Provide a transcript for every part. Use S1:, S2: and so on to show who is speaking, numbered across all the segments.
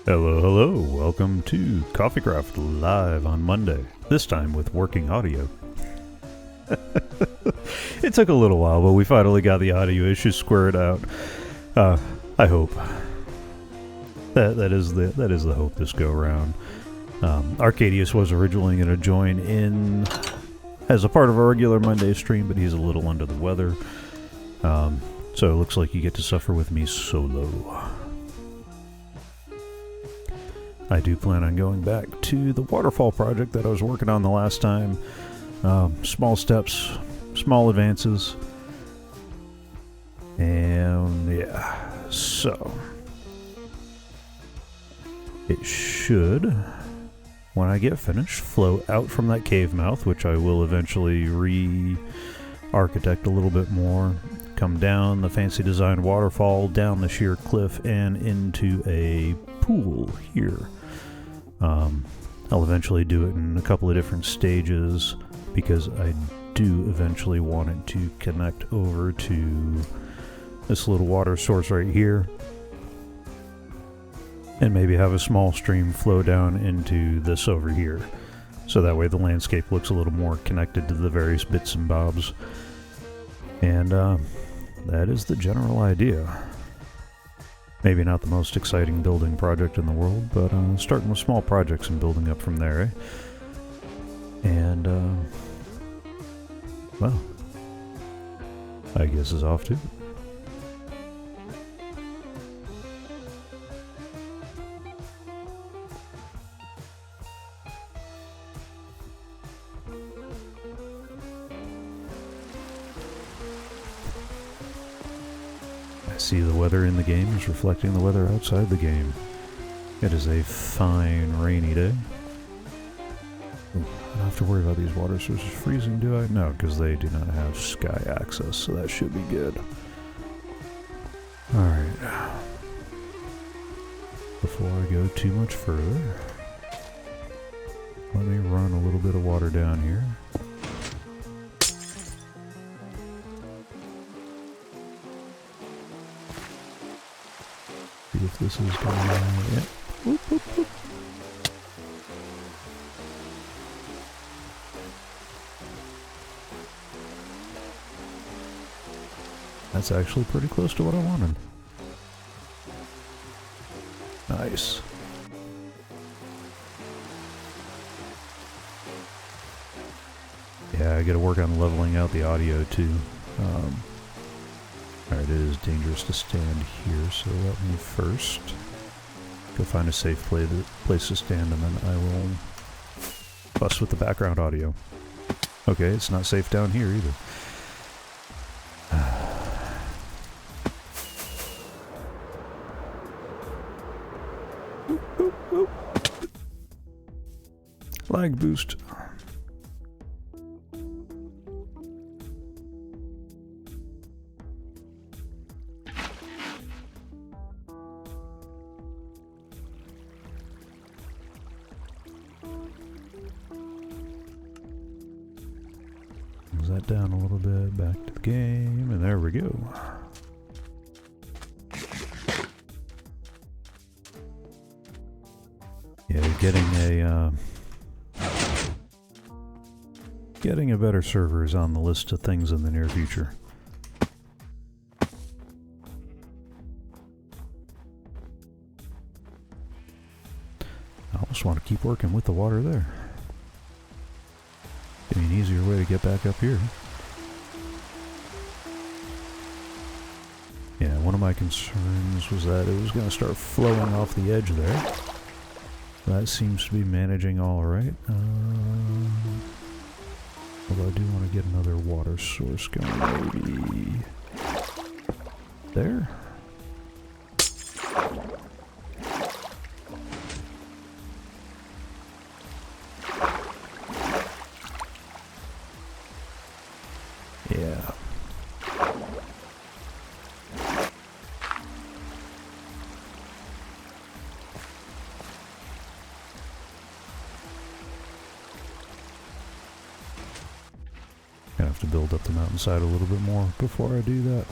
S1: Hello, hello. Welcome to CoffeeCraft live on Monday. This time with working audio. It took a little while, but we finally got the audio issues squared out. I hope. That is the hope this go round. Arcadius was originally going to join in as a part of our regular Monday stream, but he's a little under the weather. So it looks like you get to suffer with me solo. I do plan on going back to the waterfall project that I was working on the last time. Small steps, small advances. And yeah, so it should, when I get finished, flow out from that cave mouth, which I will eventually re-architect a little bit more. Come down the fancy designed waterfall, down the sheer cliff, and into a pool here. I'll eventually do it in a couple of different stages because I do eventually want it to connect over to this little water source right here and maybe have a small stream flow down into this over here, so that way the landscape looks a little more connected to the various bits and bobs. And that is the general idea. Maybe not the most exciting building project in the world, but starting with small projects and building up from there, eh? And, well, I guess it's off to. See, the weather in the game is reflecting the weather outside the game. It is a fine rainy day. Ooh, I don't have to worry about these water sources freezing, do I? No, because they do not have sky access, so that should be good. Alright. Before I go too much further, let me run a little bit of water down here. If this is going to... Yeah. Whoop, whoop, whoop. That's actually pretty close to what I wanted. Nice. Yeah, I gotta work on leveling out the audio too. Alright, it is dangerous to stand here, so let me first go find a safe place to stand, and then I will fuss with the background audio. Okay, it's not safe down here either. Lag boost. That down a little bit, back to the game, and there we go. Yeah, getting a better server is on the list of things in the near future. I almost want to keep working with the water there. Give me an easier way to get back up here. Yeah, one of my concerns was that it was going to start flowing off the edge there. That seems to be managing all right. Although I do want to get another water source going, maybe there. Yeah. Gonna have to build up the mountainside a little bit more before I do that.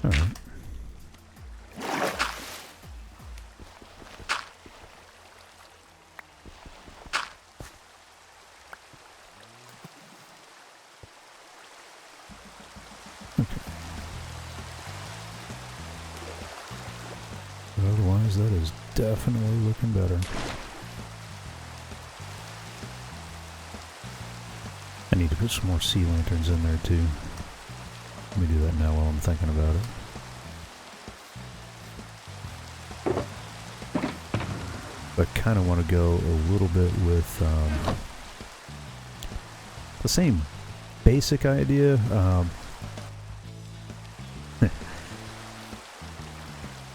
S1: Alright. But otherwise, that is definitely looking better. I need to put some more sea lanterns in there too. Let me do that now while I'm thinking about it. I kind of want to go a little bit with the same basic idea.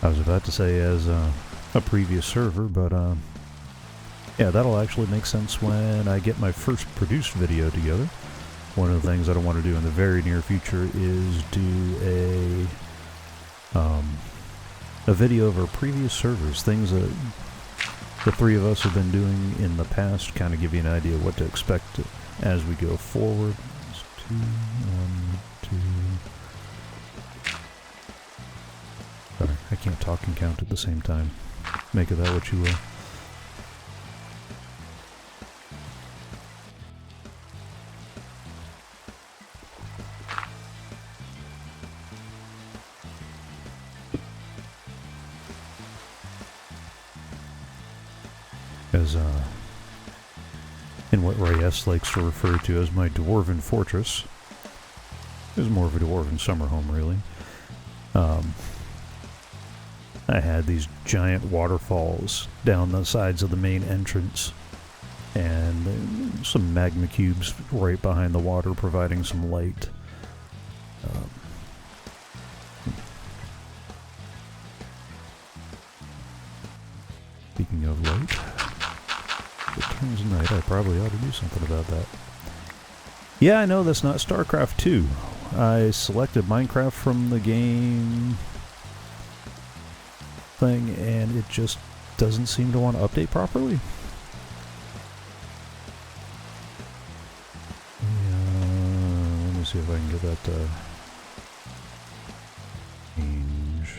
S1: I was about to say as a previous server, but yeah, that'll actually make sense when I get my first produced video together. One of the things that I want to do in the very near future is do a video of our previous servers, things that the three of us have been doing in the past, kind of give you an idea of what to expect as we go forward. There's 2, 1, 2. Sorry, I can't talk and count at the same time. Make of that what you will. As in what Ray S likes to refer to as my dwarven fortress. It was more of a dwarven summer home, really. I had these giant waterfalls down the sides of the main entrance, and some magma cubes right behind the water providing some light. Speaking of light, if it turns night, I probably ought to do something about that. Yeah, I know that's not StarCraft 2. I selected Minecraft from the game thing, and it just doesn't seem to want to update properly. Let me see if I can get that to change.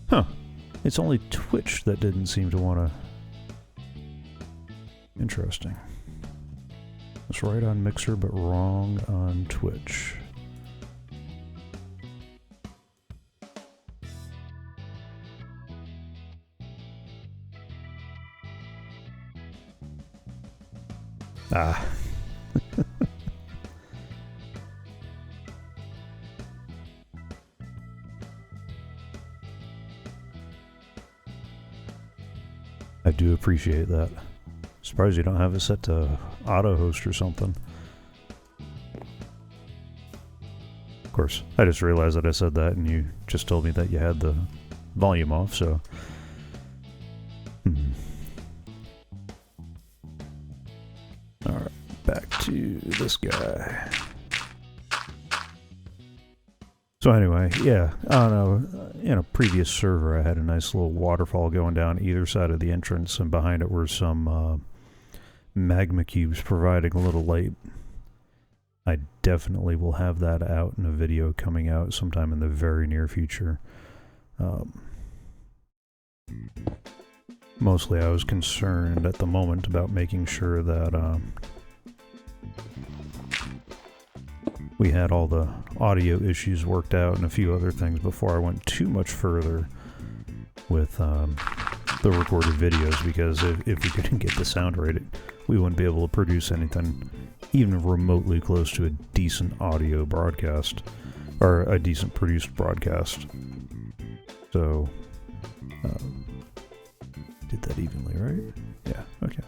S1: Huh. It's only Twitch that didn't seem to want to. Interesting. It's right on Mixer, but wrong on Twitch. Ah. I do appreciate that. Surprised you don't have it set to auto host or something. Of course, I just realized that I said that and you just told me that you had the volume off, so. Alright, back to this guy. So anyway, yeah, in a previous server I had a nice little waterfall going down either side of the entrance, and behind it were some magma cubes providing a little light. I definitely will have that out in a video coming out sometime in the very near future. Mostly I was concerned at the moment about making sure that we had all the audio issues worked out and a few other things before I went too much further with the recorded videos, because if we couldn't get the sound right, we wouldn't be able to produce anything even remotely close to a decent audio broadcast, or a decent produced broadcast. So, did that evenly, right? Yeah, okay.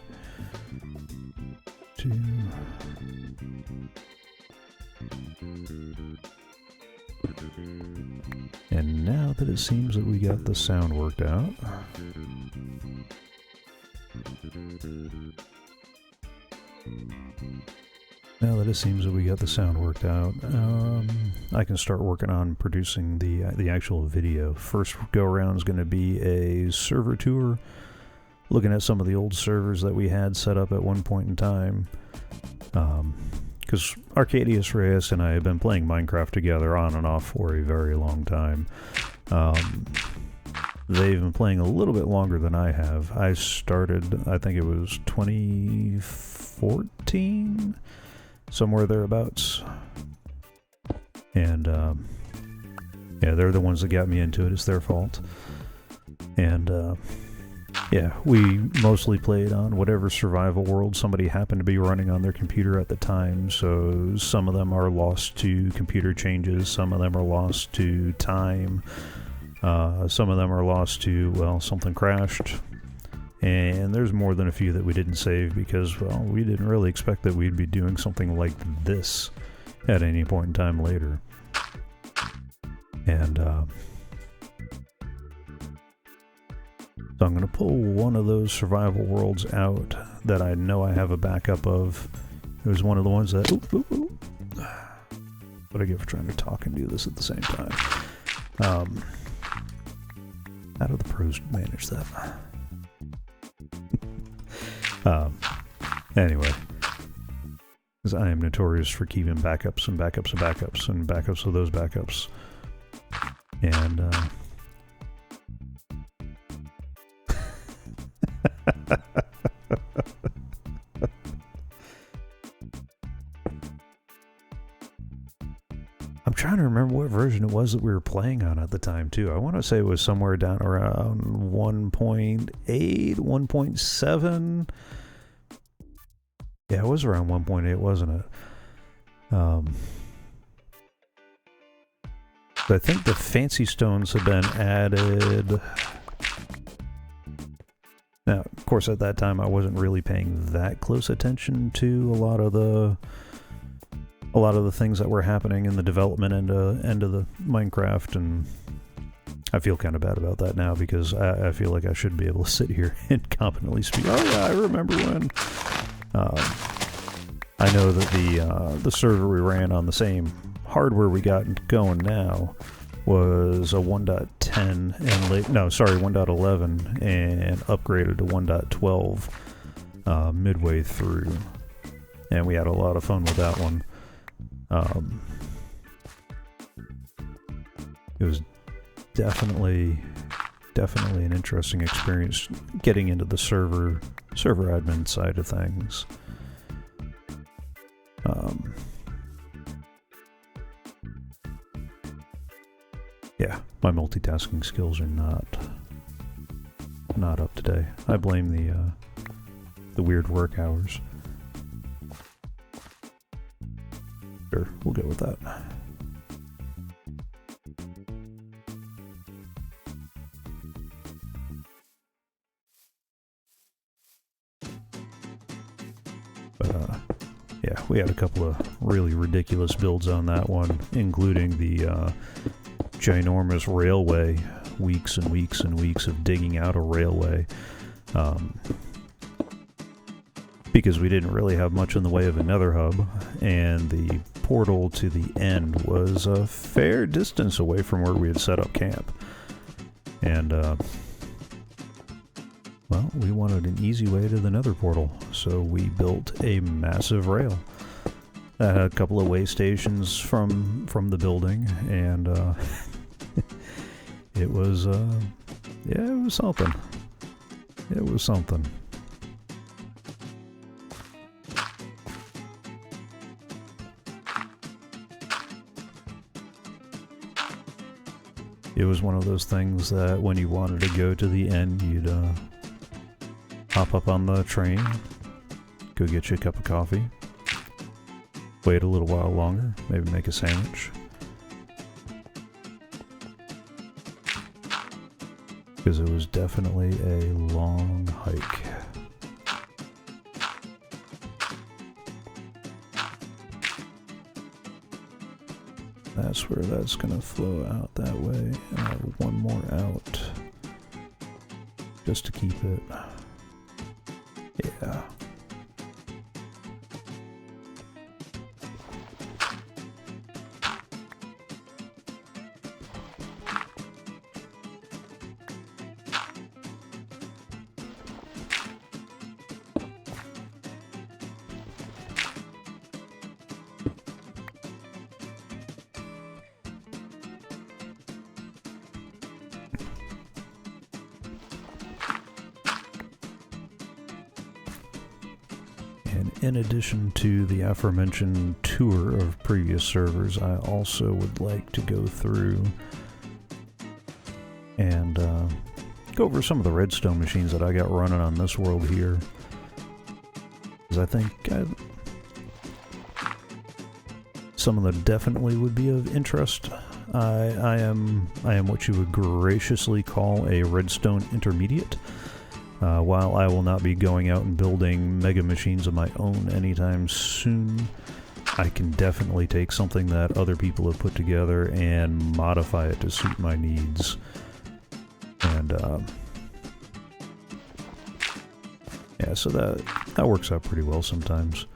S1: 2... And now that it seems that we got the sound worked out, I can start working on producing the actual video. First go around is going to be a server tour, looking at some of the old servers that we had set up at one point in time. Because Arcadius Reyes and I have been playing Minecraft together on and off for a very long time. they've been playing a little bit longer than I have. I started, I think it was 2014, somewhere thereabouts. And yeah, they're the ones that got me into it. It's their fault. And yeah, we mostly played on whatever survival world somebody happened to be running on their computer at the time. So some of them are lost to computer changes, some of them are lost to time, some of them are lost to, well, something crashed. And there's more than a few that we didn't save because, well, we didn't really expect that we'd be doing something like this at any point in time later. And so I'm going to pull one of those survival worlds out that I know I have a backup of. It was one of the ones that... What I get for trying to talk and do this at the same time. How do the pros manage that? Anyway. Because I am notorious for keeping backups and backups and backups and backups of those backups. And, I'm trying to remember what version it was that we were playing on at the time, too. I want to say it was somewhere down around 1.8, 1.7. Yeah, it was around 1.8, wasn't it? I think the fancy stones have been added. Now, of course, at that time I wasn't really paying that close attention to a lot of the things that were happening in the development end of the Minecraft, and I feel kind of bad about that now because I feel like I should be able to sit here and competently speak. Oh yeah, I remember when. I know that the server we ran on the same hardware we got going now was a 1.10 and 1.11 and upgraded to 1.12 midway through, and we had a lot of fun with that one. It was definitely an interesting experience getting into the server admin side of things. Yeah, my multitasking skills are not up today. I blame the weird work hours. Sure, we'll go with that. But yeah, we had a couple of really ridiculous builds on that one, including the ginormous railway. Weeks and weeks and weeks of digging out a railway. Because we didn't really have much in the way of a nether hub, and the portal to the end was a fair distance away from where we had set up camp. And, well, we wanted an easy way to the nether portal, so we built a massive rail. That had a couple of way stations from the building, and it was, yeah, it was something. It was something. It was one of those things that when you wanted to go to the end, you'd hop up on the train, go get you a cup of coffee, wait a little while longer, maybe make a sandwich. Because it was definitely a long hike. That's where that's going to flow out that way. And I have one more out. Just to keep it. Yeah. And in addition to the aforementioned tour of previous servers, I also would like to go through and go over some of the redstone machines that I got running on this world here. Because I think some of them definitely would be of interest. I am what you would graciously call a redstone intermediate. While I will not be going out and building mega machines of my own anytime soon, I can definitely take something that other people have put together and modify it to suit my needs. And yeah, so that works out pretty well sometimes.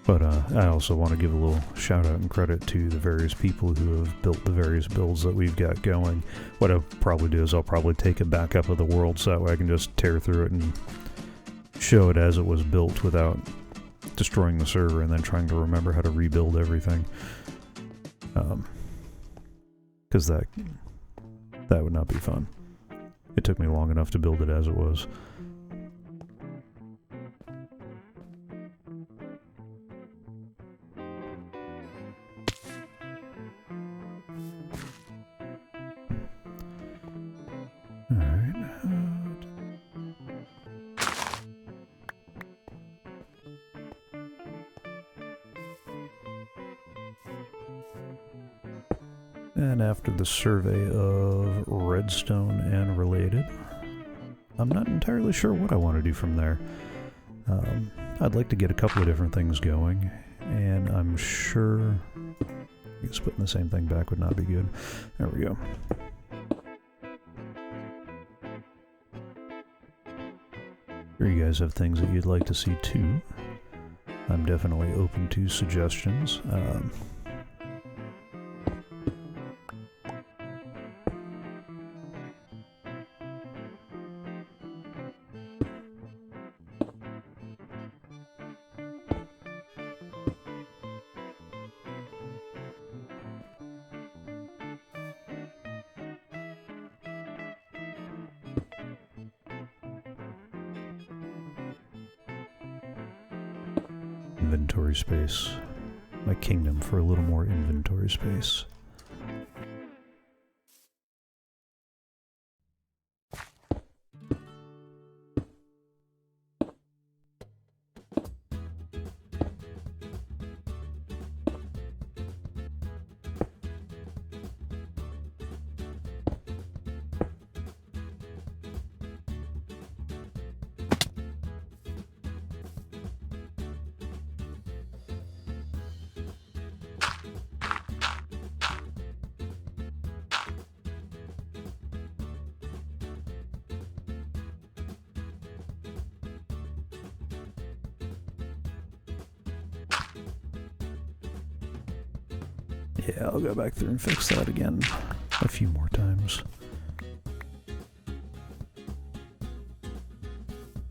S1: But I also want to give a little shout out and credit to the various people who have built the various builds that we've got going. What I'll probably do is I'll probably take a backup of the world so that way I can just tear through it and show it as it was built without destroying the server and then trying to remember how to rebuild everything. Because that would not be fun. It took me long enough to build it as it was. And after the survey of redstone and related, I'm not entirely sure what I want to do from there. I'd like to get a couple of different things going, and I'm sure... I guess putting the same thing back would not be good. There we go. Sure you guys have things that you'd like to see too. I'm definitely open to suggestions. Inventory space. My kingdom for a little more inventory space. Yeah, I'll go back through and fix that again a few more times.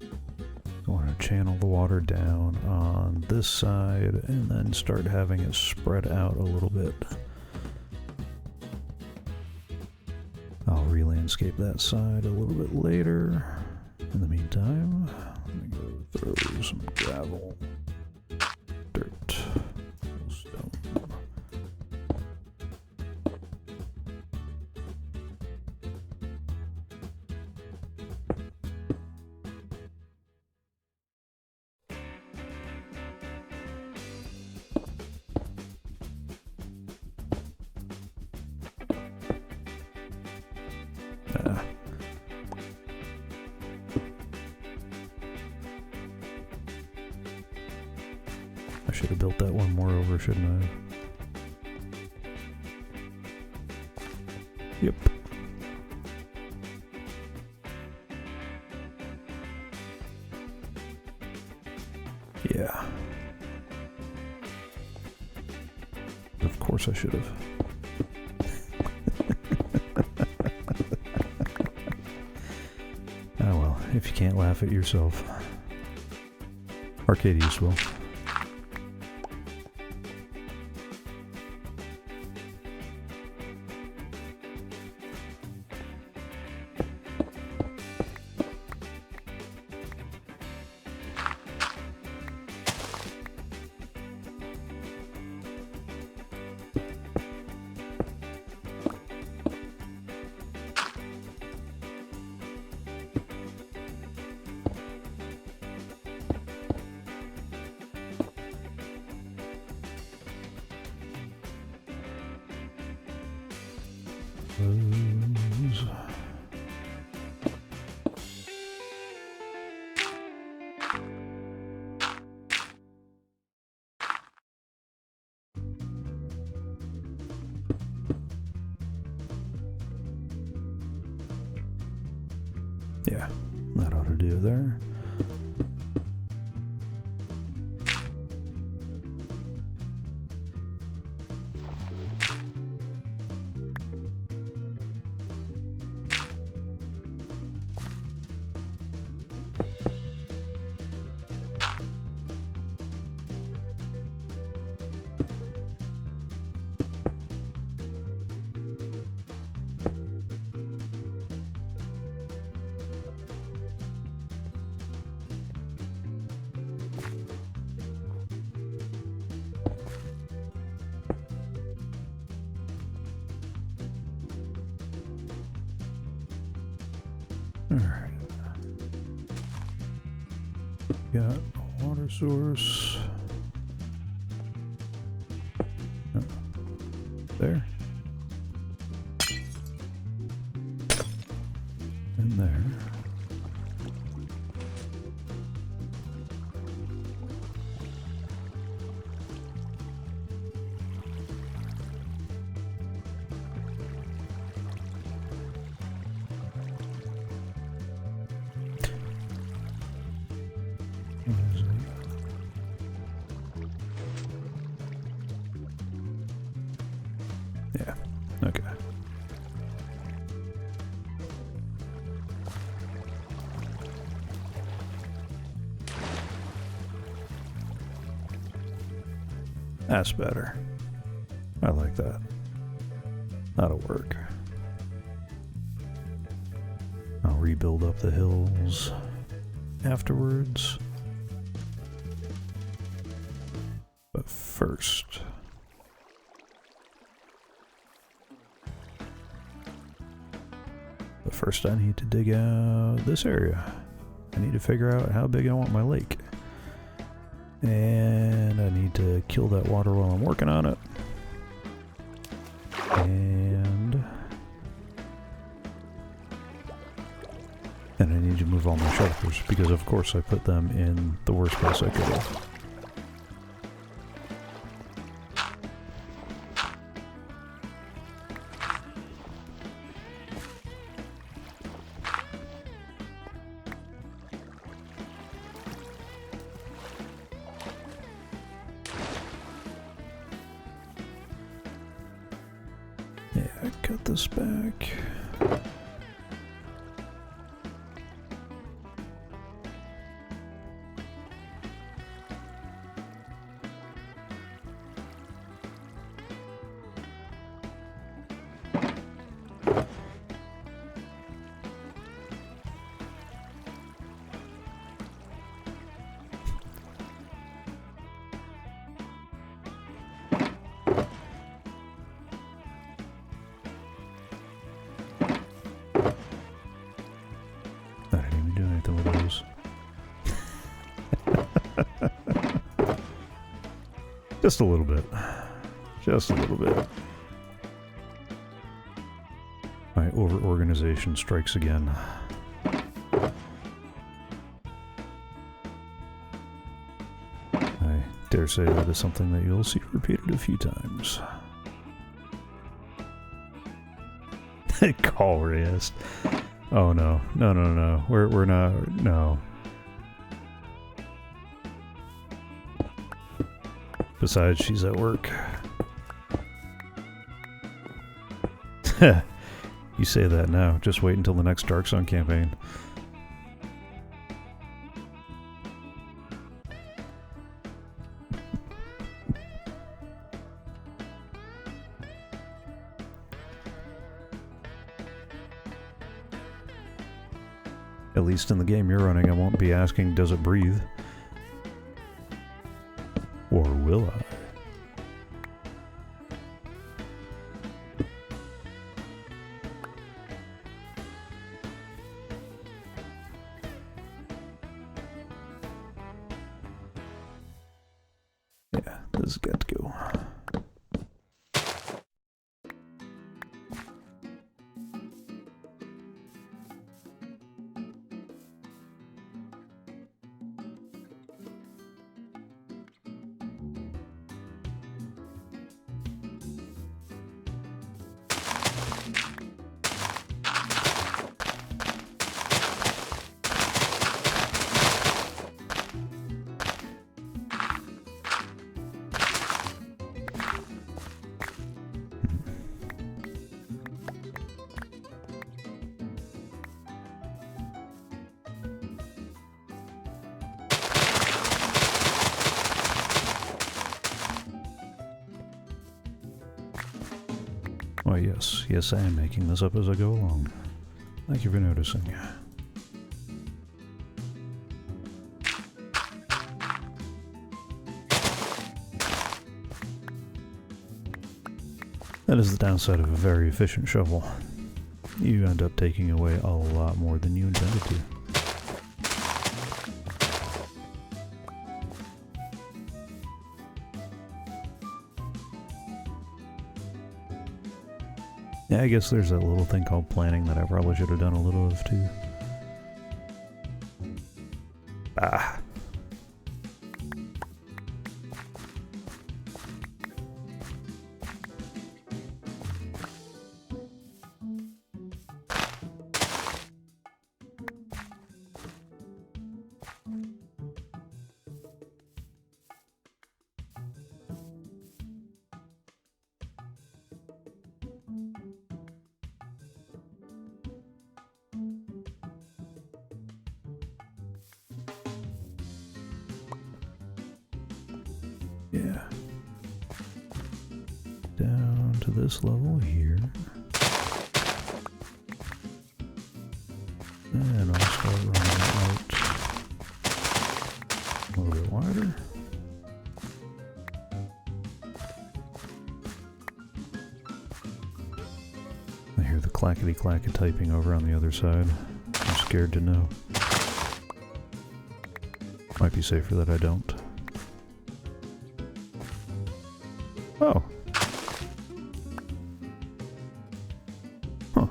S1: I want to channel the water down on this side and then start having it spread out a little bit. I'll re-landscape that side a little bit later. In the meantime, let me go throw some gravel, dirt, stone. I should have built that one more over, shouldn't I? Yep. Yeah. Of course I should have. Oh well, if you can't laugh at yourself. Arcadius will. those. Yeah, that ought to do there. Alright. Got a water source. Oh, there. And there. Yeah, okay. That's better. I like that. That'll work. I'll rebuild up the hills afterwards. But first... First I need to dig out this area. I need to figure out how big I want my lake. And I need to kill that water while I'm working on it. And I need to move all my shelters because of course I put them in the worst place I could have. Cut this back. Just a little bit. Just a little bit. My over-organization strikes again. I dare say that is something that you'll see repeated a few times. Call racist. Oh no. No, no, no. We're not. No. Besides, she's at work. You say that now. Just wait until the next Dark Sun campaign. At least in the game you're running, I won't be asking, does it breathe? Or will I? Yeah, this has got to go. Why, yes. Yes, I am making this up as I go along. Thank you for noticing. That is the downside of a very efficient shovel. You end up taking away a lot more than you intended to. Yeah, I guess there's that little thing called planning that I probably should have done a little of too. Ah. Yeah. Down to this level here. And I'll start running out a little bit wider. I hear the clackety-clack typing over on the other side. I'm scared to know. Might be safer that I don't. Oh. Huh.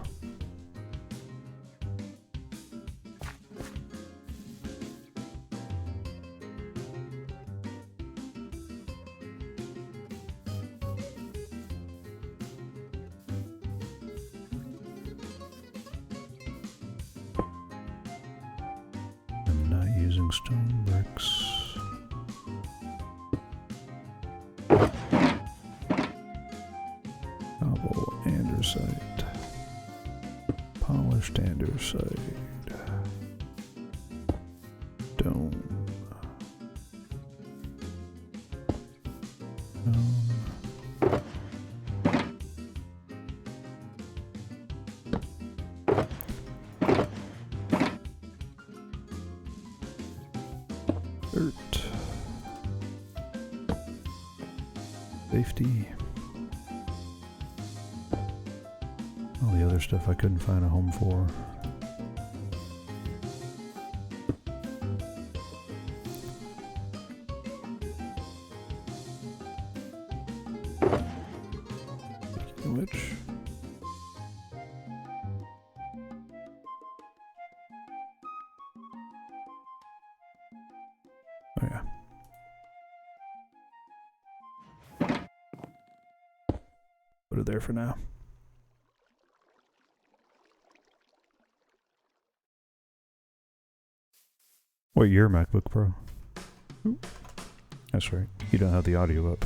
S1: I'm not using stone bricks. Andesite. Polished andesite. Stone. Dirt. Safety. All the other stuff I couldn't find a home for. Which? Oh yeah. Put it there for now. What, your MacBook Pro? Ooh. That's right. You don't have the audio up.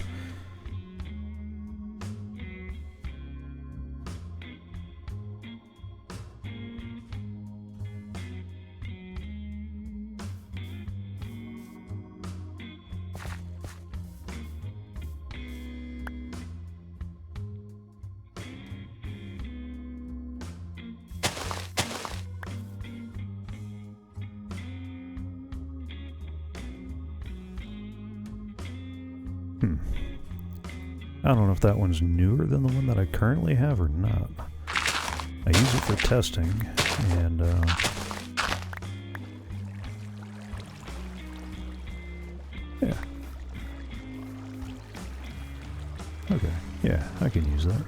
S1: I don't know if that one's newer than the one that I currently have or not. I use it for testing, and yeah. Okay, yeah, I can use that.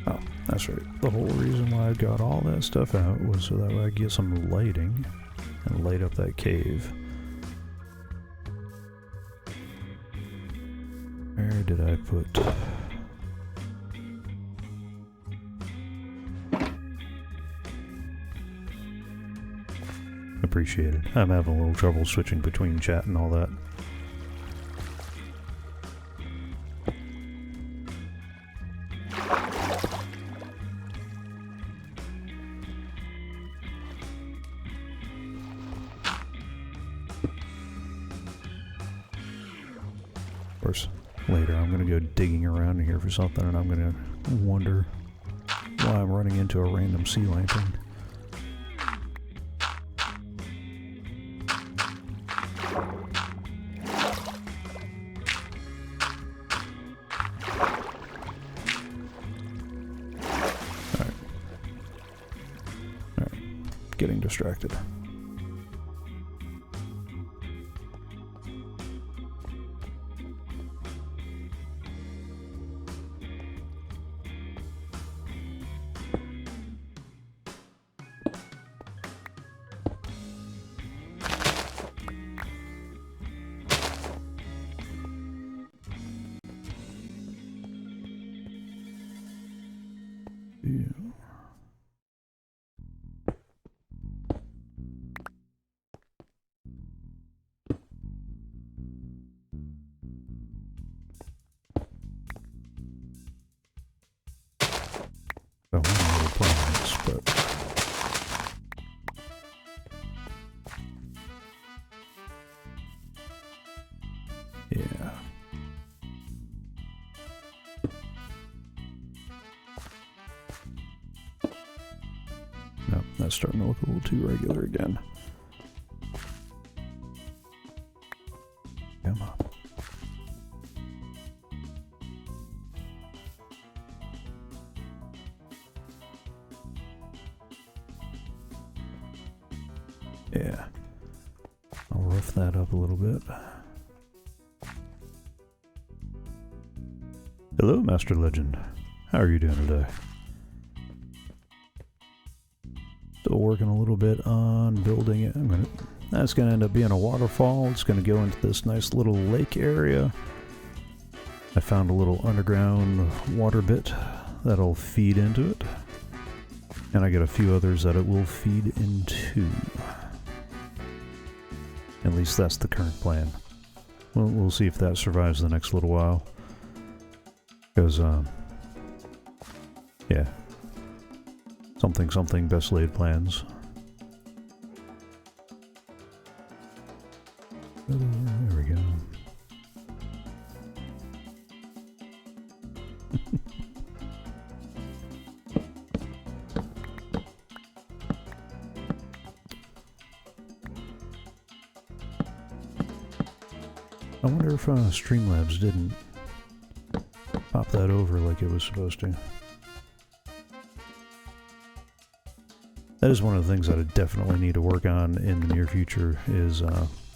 S1: Oh, that's right. The whole reason why I got all that stuff out was so that way I get some lighting and light up that cave. Where did I put... Appreciate it. I'm having a little trouble switching between chat and all that. course, later I'm going to go digging around here for something, and I'm going to wonder why I'm running into a random sea lantern. Getting distracted. Yeah. I want little planets, but yeah. No, that's starting to look a little too regular again. Come on. Yeah. I'll rough that up a little bit. Hello, Master Legend. How are you doing today? Still working a little bit on building it. That's gonna end up being a waterfall. It's gonna go into this nice little lake area. I found a little underground water bit that'll feed into it. And I got a few others that it will feed into. At least that's the current plan. We'll see if that survives the next little while. Because, yeah. Something, best laid plans. There we go. I wonder if Streamlabs didn't pop that over like it was supposed to. That is one of the things that I definitely need to work on in the near future is,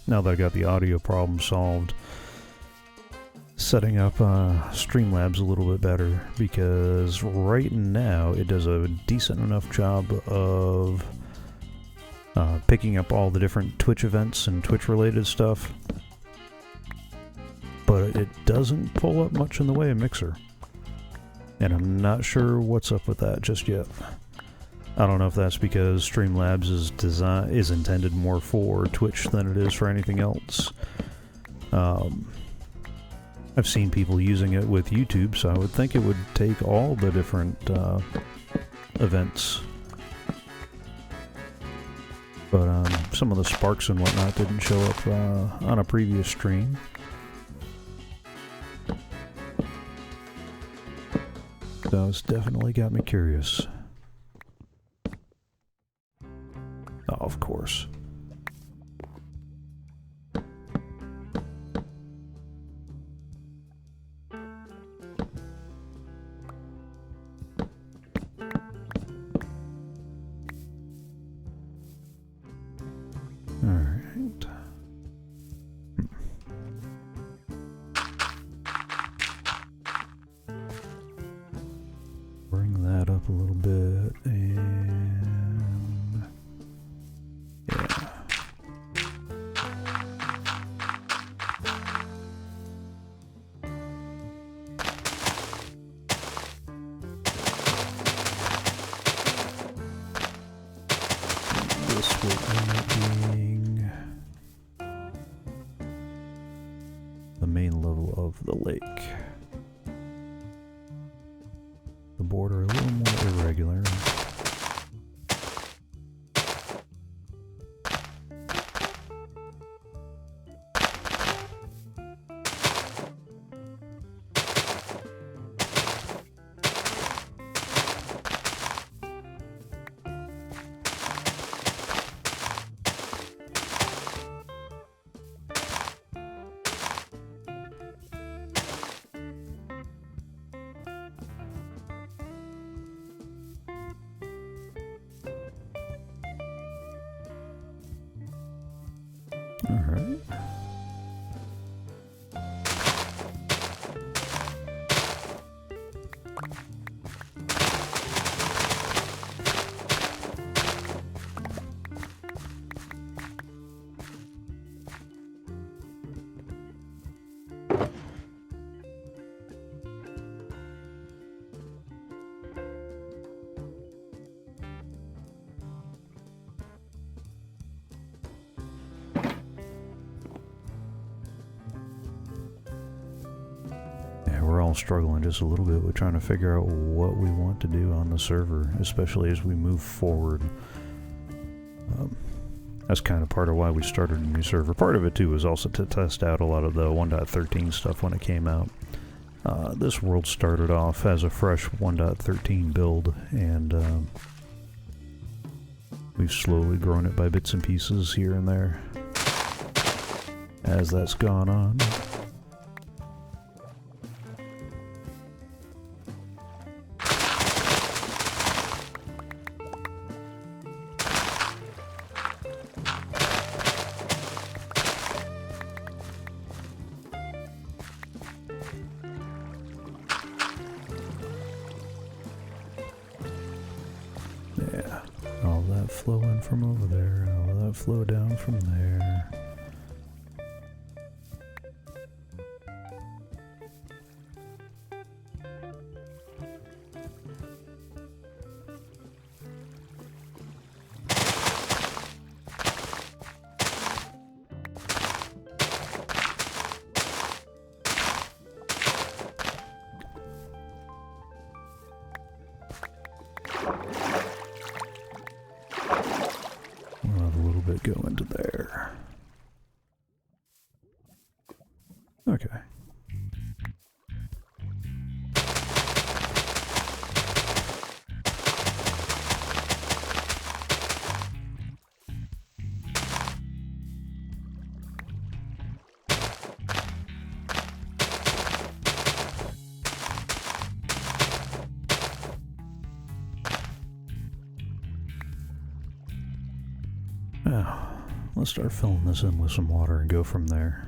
S1: now that I got the audio problem solved, setting up Streamlabs a little bit better, because right now it does a decent enough job of picking up all the different Twitch events and Twitch related stuff, but it doesn't pull up much in the way of Mixer, and I'm not sure what's up with that just yet. I don't know if that's because Streamlabs is intended more for Twitch than it is for anything else. I've seen people using it with YouTube, so I would think it would take all the different events. But some of the sparks and whatnot didn't show up on a previous stream. So it's definitely got me curious. Oh, of course. Alright. Bring that up a little bit and yeah. This will end up being the main level of the lake. The border a little more irregular. Alright. We're all struggling just a little bit with trying to figure out what we want to do on the server, especially as we move forward. That's kind of part of why we started a new server. Part of it too was also to test out a lot of the 1.13 stuff when it came out. This world started off as a fresh 1.13 build, and we've slowly grown it by bits and pieces here and there as that's gone on. Yeah, all that flow in from over there, all that flow down from there. Go into there. Okay. Now, let's start filling this in with some water and go from there.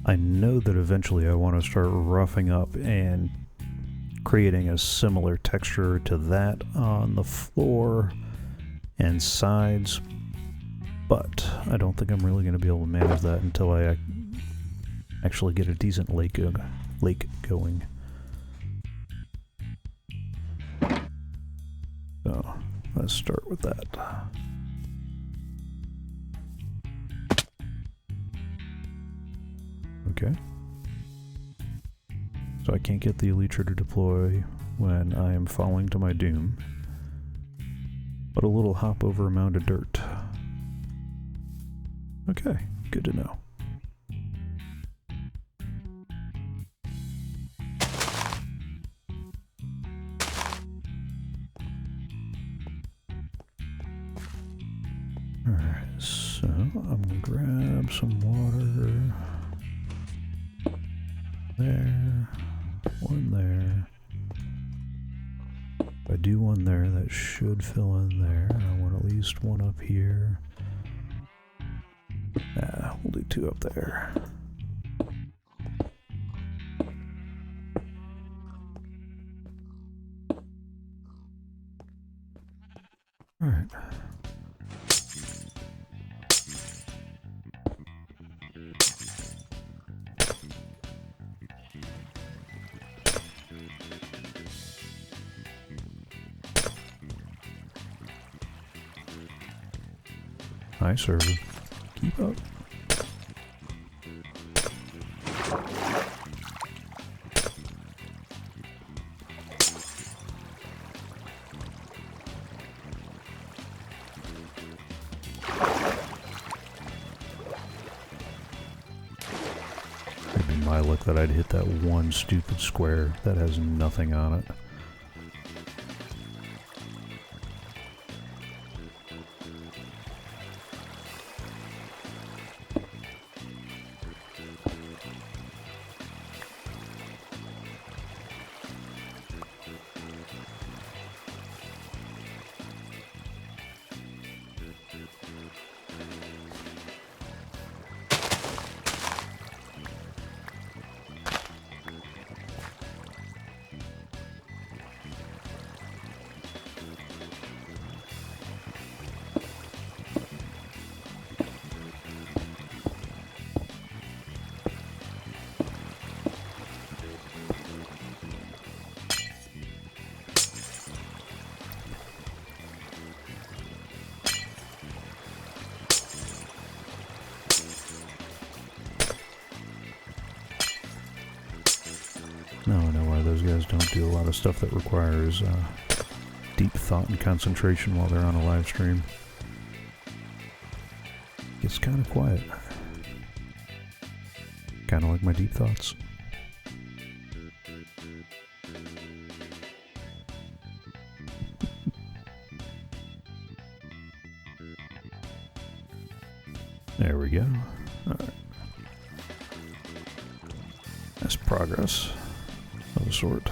S1: I know that eventually I want to start roughing up and creating a similar texture to that on the floor and sides, but I don't think I'm really going to be able to manage that until I actually get a decent lake going. So, let's start with that. Okay. So I can't get the Elytra to deploy when I am falling to my doom, but a little hop over a mound of dirt. Okay, good to know. Alright, so I'm gonna grab some water. There. One there. If I do one there, that should fill in there. I want at least one up here. We'll do two up there. Alright. Hi, server. Keep up. It'd be my luck that I'd hit that one stupid square that has nothing on it. those guys don't do a lot of stuff that requires deep thought and concentration while they're on a live stream. It's kind of quiet. Kind of like my deep thoughts. There we go. Alright. That's progress of a sort.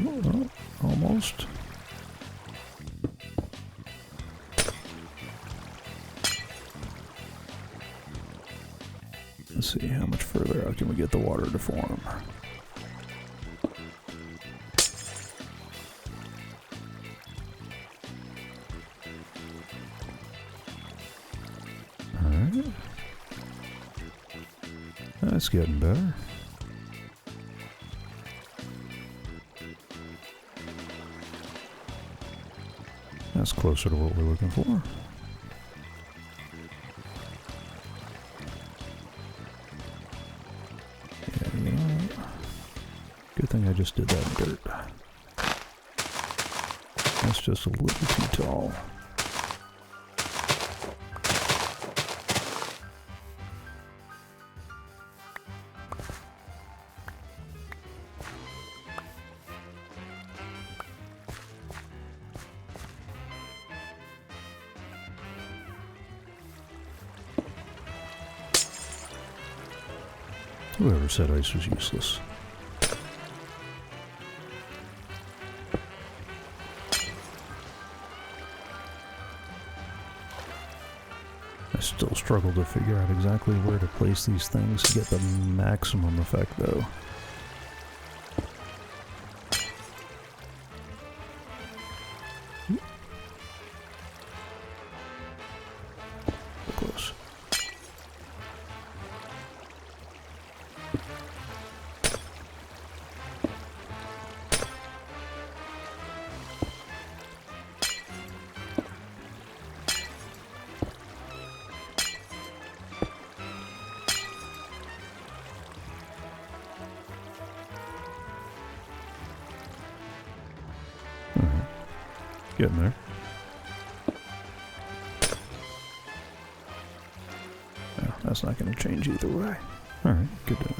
S1: Oh, almost. Let's see, how much further out can we get the water to form? Alright. That's getting better. That's closer to what we're looking for. Yeah, you know what? Good thing I just did that in dirt. That's just a little too tall. Whoever said ice was useless. I still struggle to figure out exactly where to place these things to get the maximum effect, though. Close. Getting there. Oh, that's not going to change either way. Alright, good to know.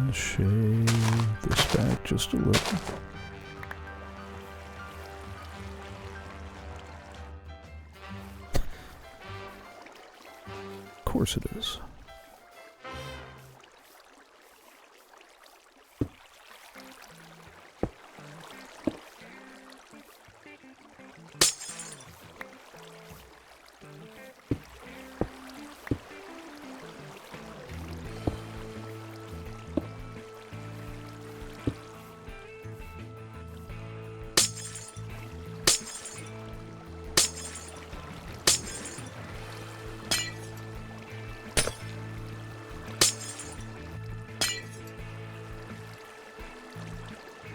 S1: Let's shave this back just a little. Of course it is.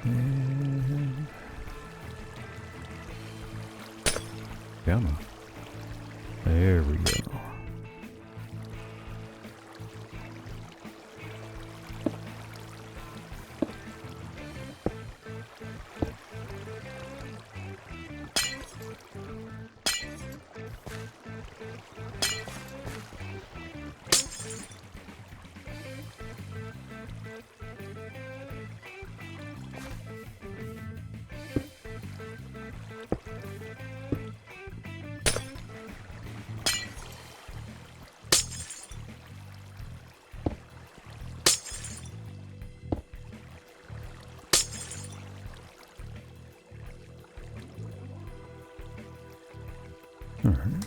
S1: And come on. There we go. Alright,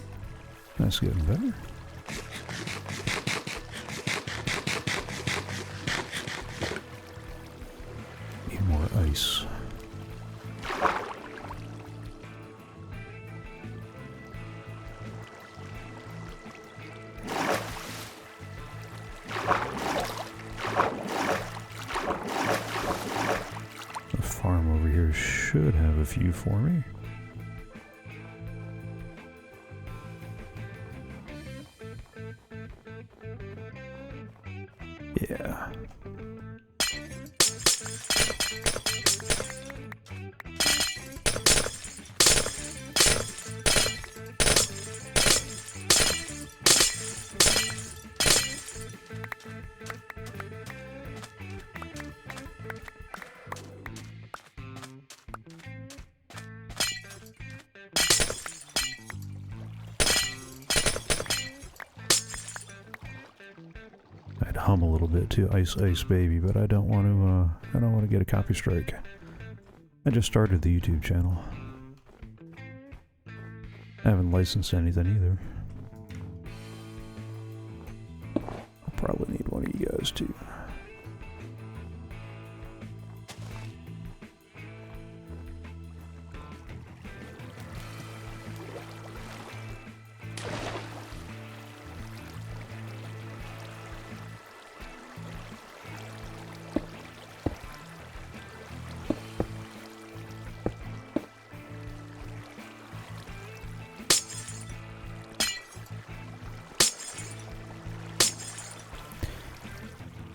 S1: that's getting better. have a few for me. Yeah. I'd hum a little bit to Ice Ice Baby, but I don't want to get a copy strike. I just started the YouTube channel. I haven't licensed anything either. I'll probably need one of you guys too.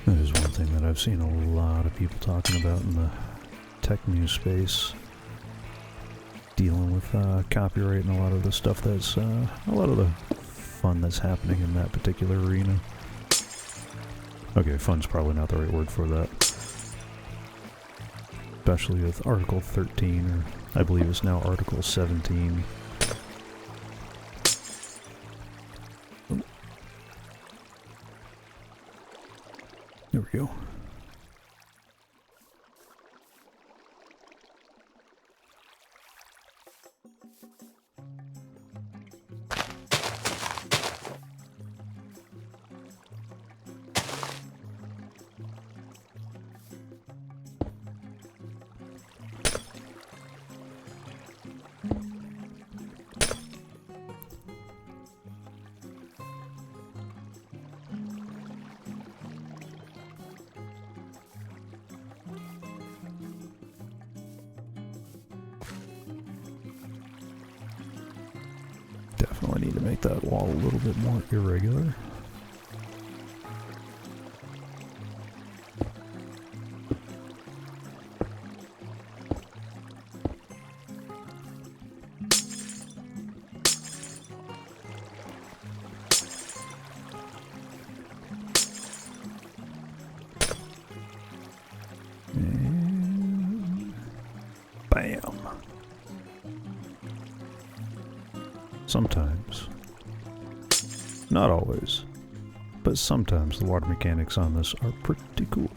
S1: That is one thing that I've seen a lot of people talking about in the tech news space, dealing with copyright and a lot of the stuff that's, a lot of the fun that's happening in that particular arena. Okay, fun's probably not the right word for that. Especially with Article 13, or I believe it's now Article 17. There we go. Definitely need to make that wall a little bit more irregular. And bam. Sometimes, not always, but sometimes the water mechanics on this are pretty cool.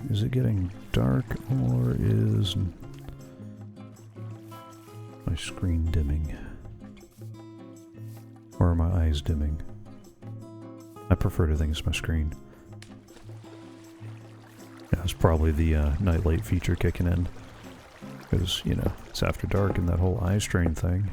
S1: Is it getting dark, or is my screen dimming? Or are my eyes dimming? I prefer to think it's my screen. Yeah, it's probably the nightlight feature kicking in. Because, you know, it's after dark and that whole eye strain thing.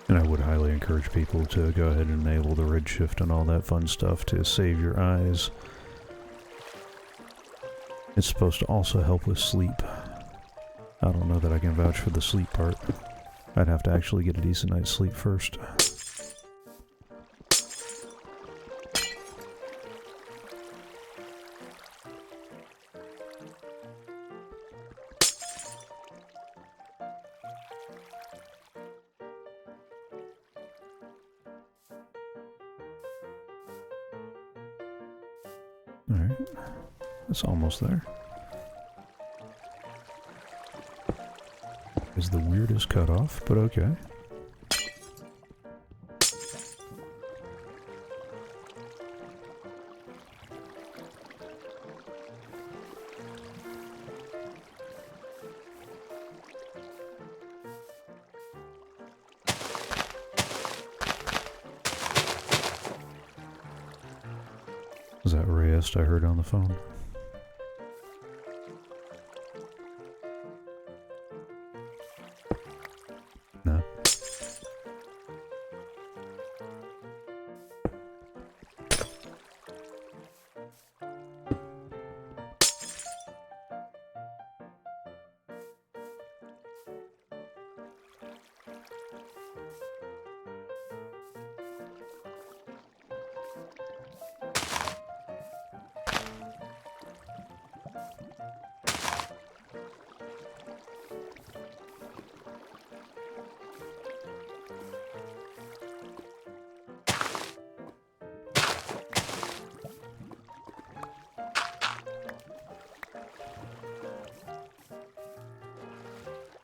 S1: And I would highly encourage people to go ahead and enable the redshift and all that fun stuff to save your eyes. It's supposed to also help with sleep. I don't know that I can vouch for the sleep part. I'd have to actually get a decent night's sleep first. Alright. It's almost there. Is the weirdest cutoff, but okay. Was that Reyes I heard on the phone? No.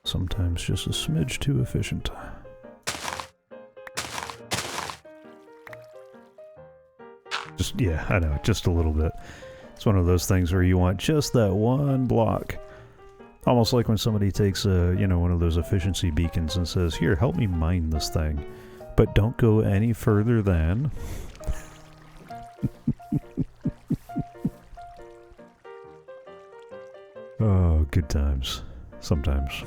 S1: Sometimes just a smidge too efficient. Just, yeah, I know, just a little bit. It's one of those things where you want just that one block. Almost like when somebody takes a, you know, one of those efficiency beacons and says, here, help me mine this thing. But don't go any further than... Oh, good times. Sometimes.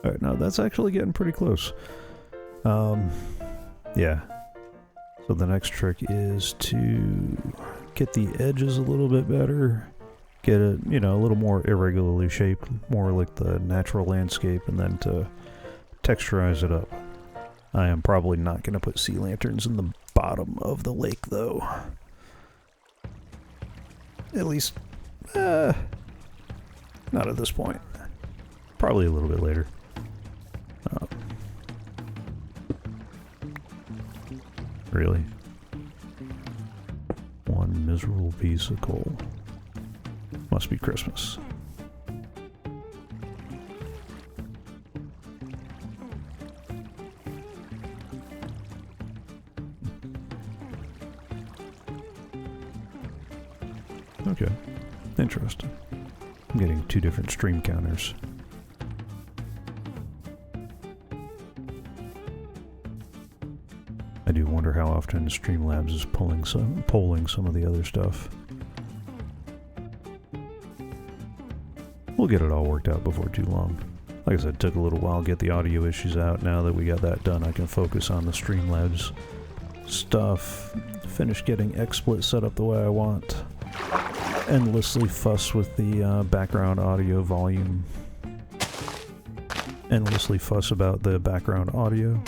S1: Alright, now that's actually getting pretty close. Yeah. So the next trick is to get the edges a little bit better. Get it, you know, a little more irregularly shaped, more like the natural landscape, and then to texturize it up. I am probably not going to put sea lanterns in the bottom of the lake, though. At least, not at this point. Probably a little bit later. Really? One miserable piece of coal. Must be Christmas. Okay. Interesting. I'm getting two different stream counters. I do wonder how often Streamlabs is polling some of the other stuff. We'll get it all worked out before too long. Like I said, it took a little while to get the audio issues out. Now that we got that done, I can focus on the Streamlabs stuff. Finish getting XSplit set up the way I want. Endlessly fuss with the background audio volume. Endlessly fuss about the background audio.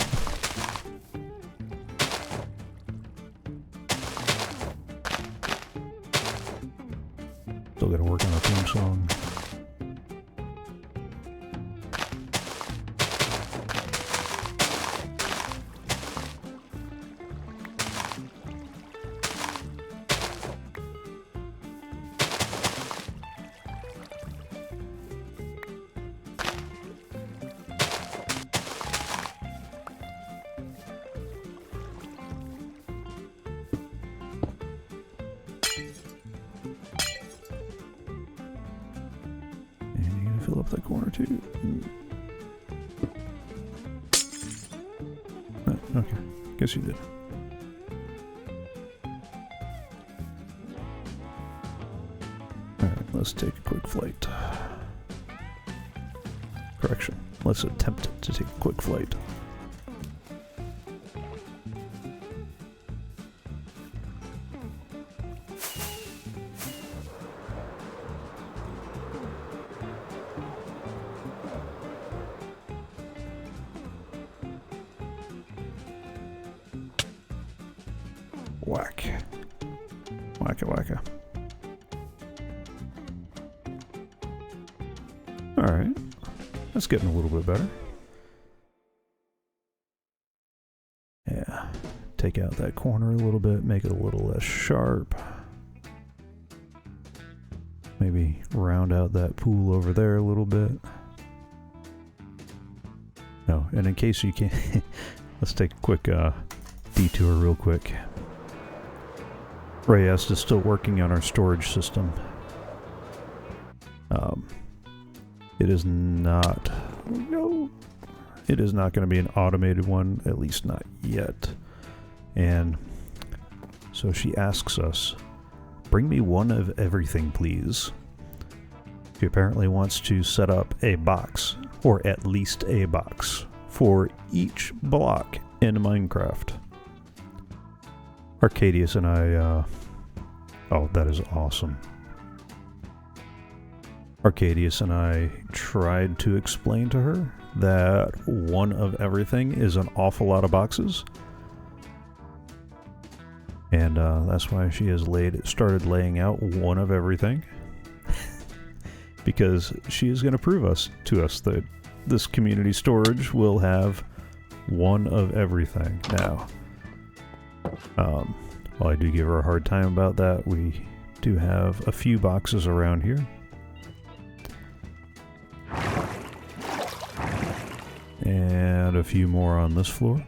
S1: Still gotta work on a theme song. Fill up that corner too. Oh, okay, guess you did. Alright, let's take a quick flight. Correction, let's attempt to take a quick flight. Whack. Wacka wacka. Alright. That's getting a little bit better. Yeah. Take out that corner a little bit, make it a little less sharp. Maybe round out that pool over there a little bit. Oh, and in case you can't, let's take a quick detour real quick. Reyes is still working on our storage system. It is not, no, it is not going to be an automated one, at least not yet. And so she asks us, bring me one of everything, please. She apparently wants to set up a box, or at least a box, for each block in Minecraft. Arcadius and I, oh, that is awesome. Arcadius and I tried to explain to her that one of everything is an awful lot of boxes. And that's why she has started laying out one of everything. Because she is going to prove to us that this community storage will have one of everything. Now, while I do give her a hard time about that, we do have a few boxes around here. And a few more on this floor.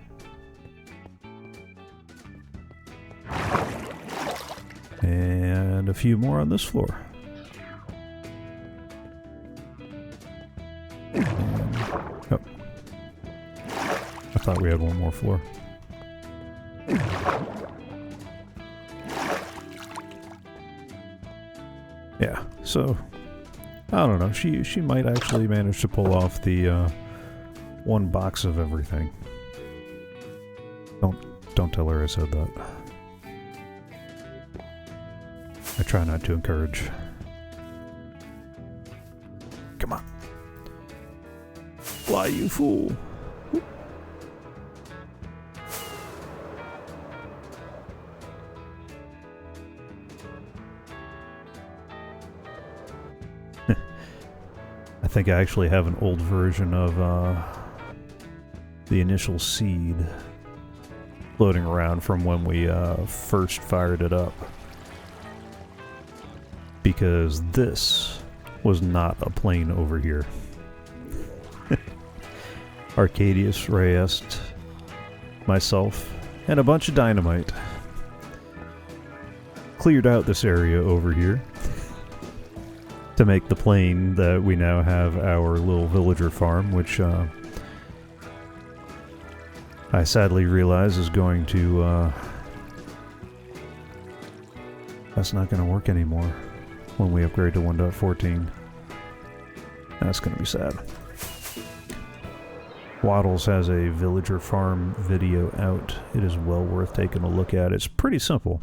S1: And a few more on this floor. And, oh. I thought we had one more floor. Yeah, so I don't know. She might actually manage to pull off the one box of everything. Don't tell her I said that. I try not to encourage. Come on. Fly, you fool. I think I actually have an old version of the initial seed floating around from when we first fired it up. Because this was not a plane over here. Arcadius, Reyes, myself, and a bunch of dynamite cleared out this area over here to make the plane that we now have our little villager farm, which I sadly realize is going to that's not going to work anymore when we upgrade to 1.14. That's going to be sad. Waddles has a villager farm video out. It is well worth taking a look at. It's pretty simple.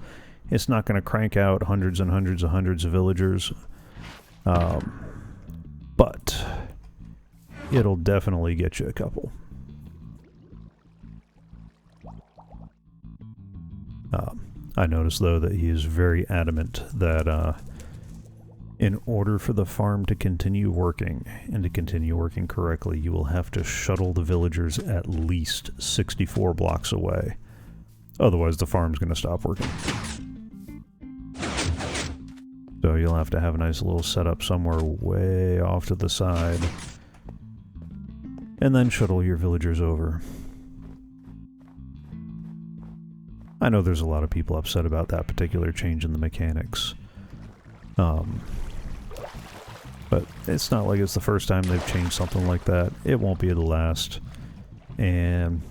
S1: It's not going to crank out hundreds and hundreds of villagers. But it'll definitely get you a couple. I noticed, though, that he is very adamant that in order for the farm to continue working, and to continue working correctly, you will have to shuttle the villagers at least 64 blocks away. Otherwise, the farm's going to stop working. So you'll have to have a nice little setup somewhere way off to the side, and then shuttle your villagers over. I know there's a lot of people upset about that particular change in the mechanics. But it's not like it's the first time they've changed something like that. It won't be the last. And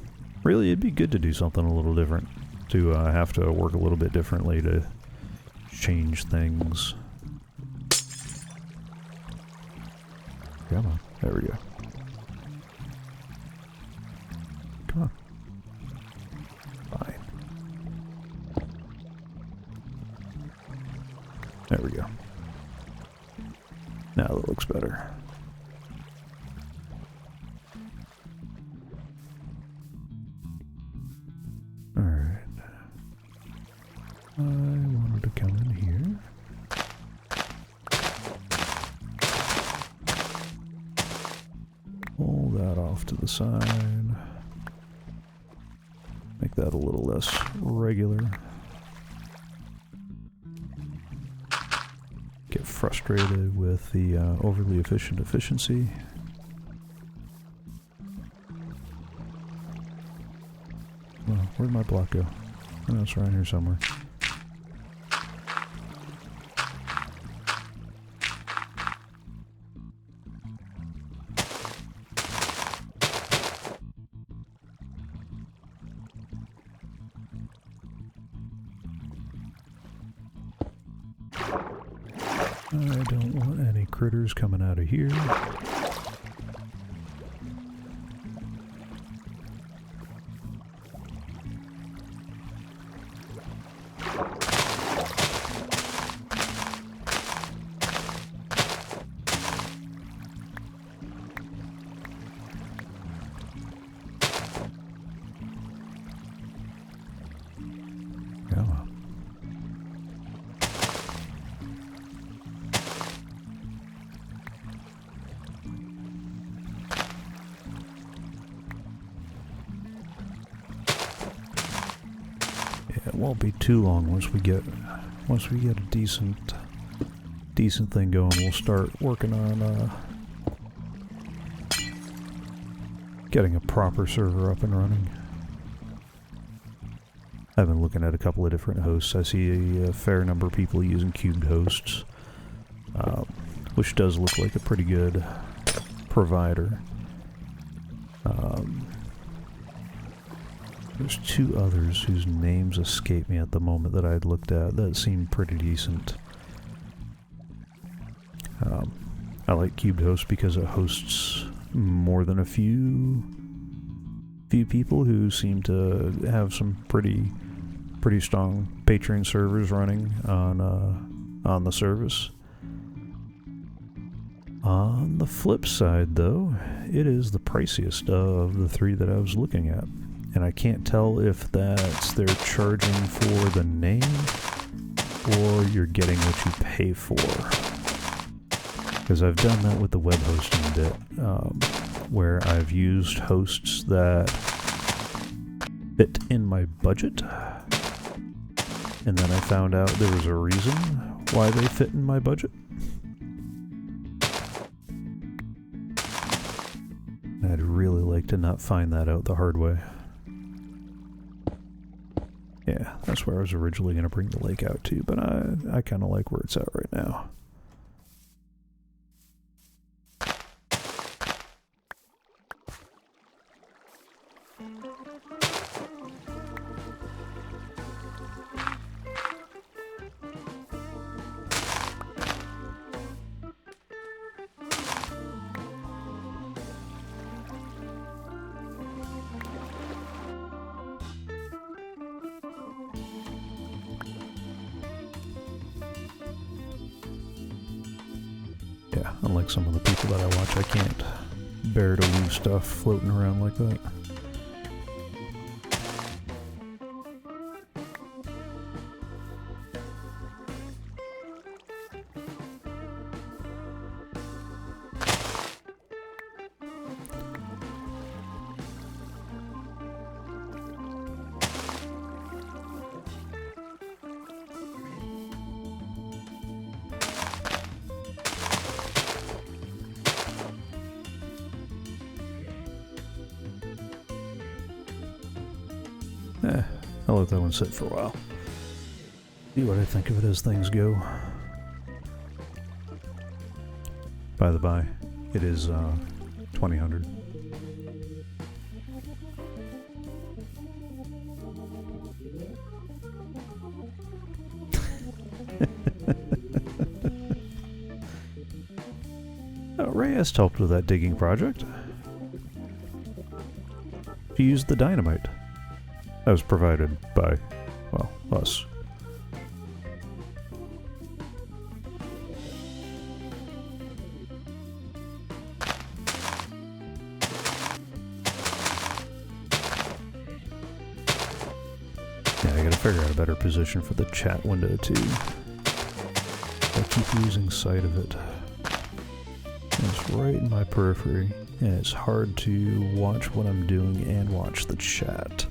S1: really, it'd be good to do something a little different. To have to work a little bit differently to change things. Come on. There we go. Come on. Fine. There we go. Now that looks better. Alright. I wanted to come in here. Pull that off to the side. Make make that a little less regular. Get frustrated with the overly efficient efficiency. Well, where'd my block go? Oh, it's around here somewhere. I don't want any critters coming out of here. It won't be too long once we get a decent thing going. We'll start working on getting a proper server up and running. I've been looking at a couple of different hosts. I see a fair number of people using cubed hosts, which does look like a pretty good provider. There's two others whose names escape me at the moment that I'd looked at that seemed pretty decent. I like cubed hosts because it hosts more than a few people who seem to have some pretty strong Patreon servers running on the service. On the flip side, though, it is the priciest of the three that I was looking at. And I can't tell if that's they're charging for the name or you're getting what you pay for. Because I've done that with the web hosting bit, where I've used hosts that fit in my budget. And then I found out there was a reason why they fit in my budget. I'd really like to not find that out the hard way. Yeah, that's where I was originally going to bring the lake out to, but I kind of like where it's at right now. Yeah, unlike some of the people that I watch, I can't bear to leave stuff floating around like that. I'll let that one sit for a while. See what I think of it as things go. By the by, it is 2000. Reyes helped with that digging project. She used the dynamite. That was provided by, well, us. Yeah, I gotta figure out a better position for the chat window too. I keep losing sight of it. It's right in my periphery, and it's hard to watch what I'm doing and watch the chat.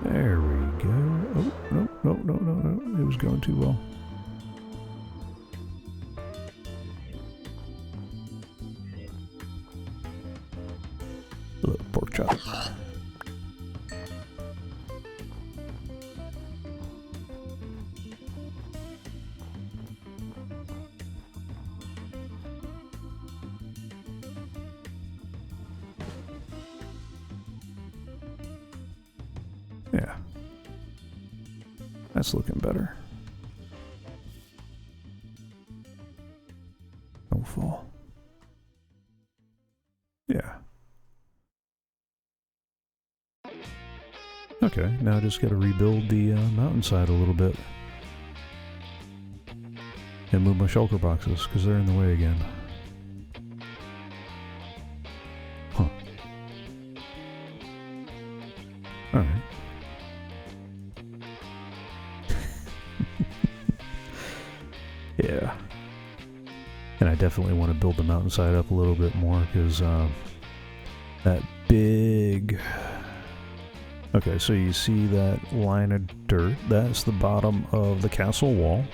S1: There we go. Oh, no, no, no, no, no. It was going too well. Look, pork chop. Yeah. That's looking better. Don't fall. Yeah. Okay, now I just gotta rebuild the mountainside a little bit. And move my shulker boxes, because they're in the way again. Huh. Alright. Yeah. And I definitely want to build the mountainside up a little bit more, because that big... Okay, so you see that line of dirt? That's the bottom of the castle wall.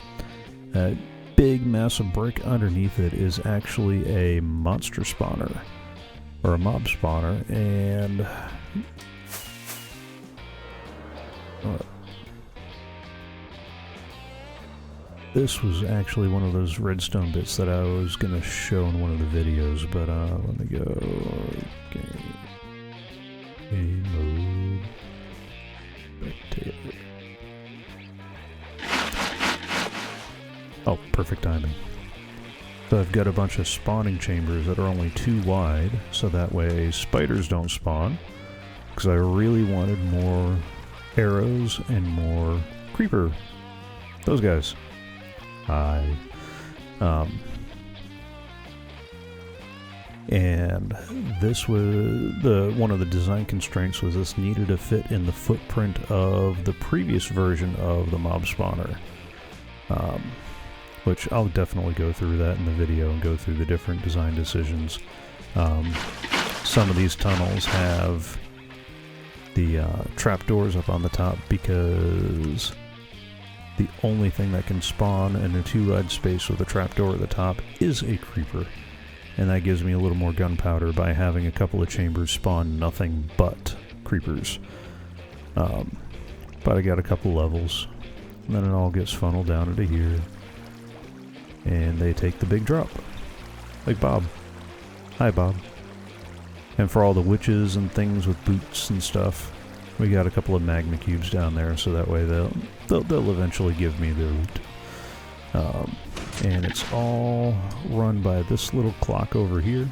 S1: That big massive brick underneath it is actually a monster spawner, or a mob spawner, and this was actually one of those redstone bits that I was going to show in one of the videos, but let me go. Game mode. Spectator. Oh, perfect timing. So I've got a bunch of spawning chambers that are only 2 wide, so that way spiders don't spawn, because I really wanted more arrows and more creeper. Those guys. Hi. And this was one of the design constraints was this needed to fit in the footprint of the previous version of the mob spawner, which I'll definitely go through that in the video and go through the different design decisions. Some of these tunnels have the trapdoors up on the top because the only thing that can spawn in a 2-wide space with a trapdoor at the top is a creeper. And that gives me a little more gunpowder by having a couple of chambers spawn nothing but creepers. But I got a couple levels, and then it all gets funneled down into here. And they take the big drop. Like Bob. Hi, Bob. And for all the witches and things with boots and stuff, we got a couple of magma cubes down there, so that way they'll eventually give me the loot. And it's all run by this little clock over here.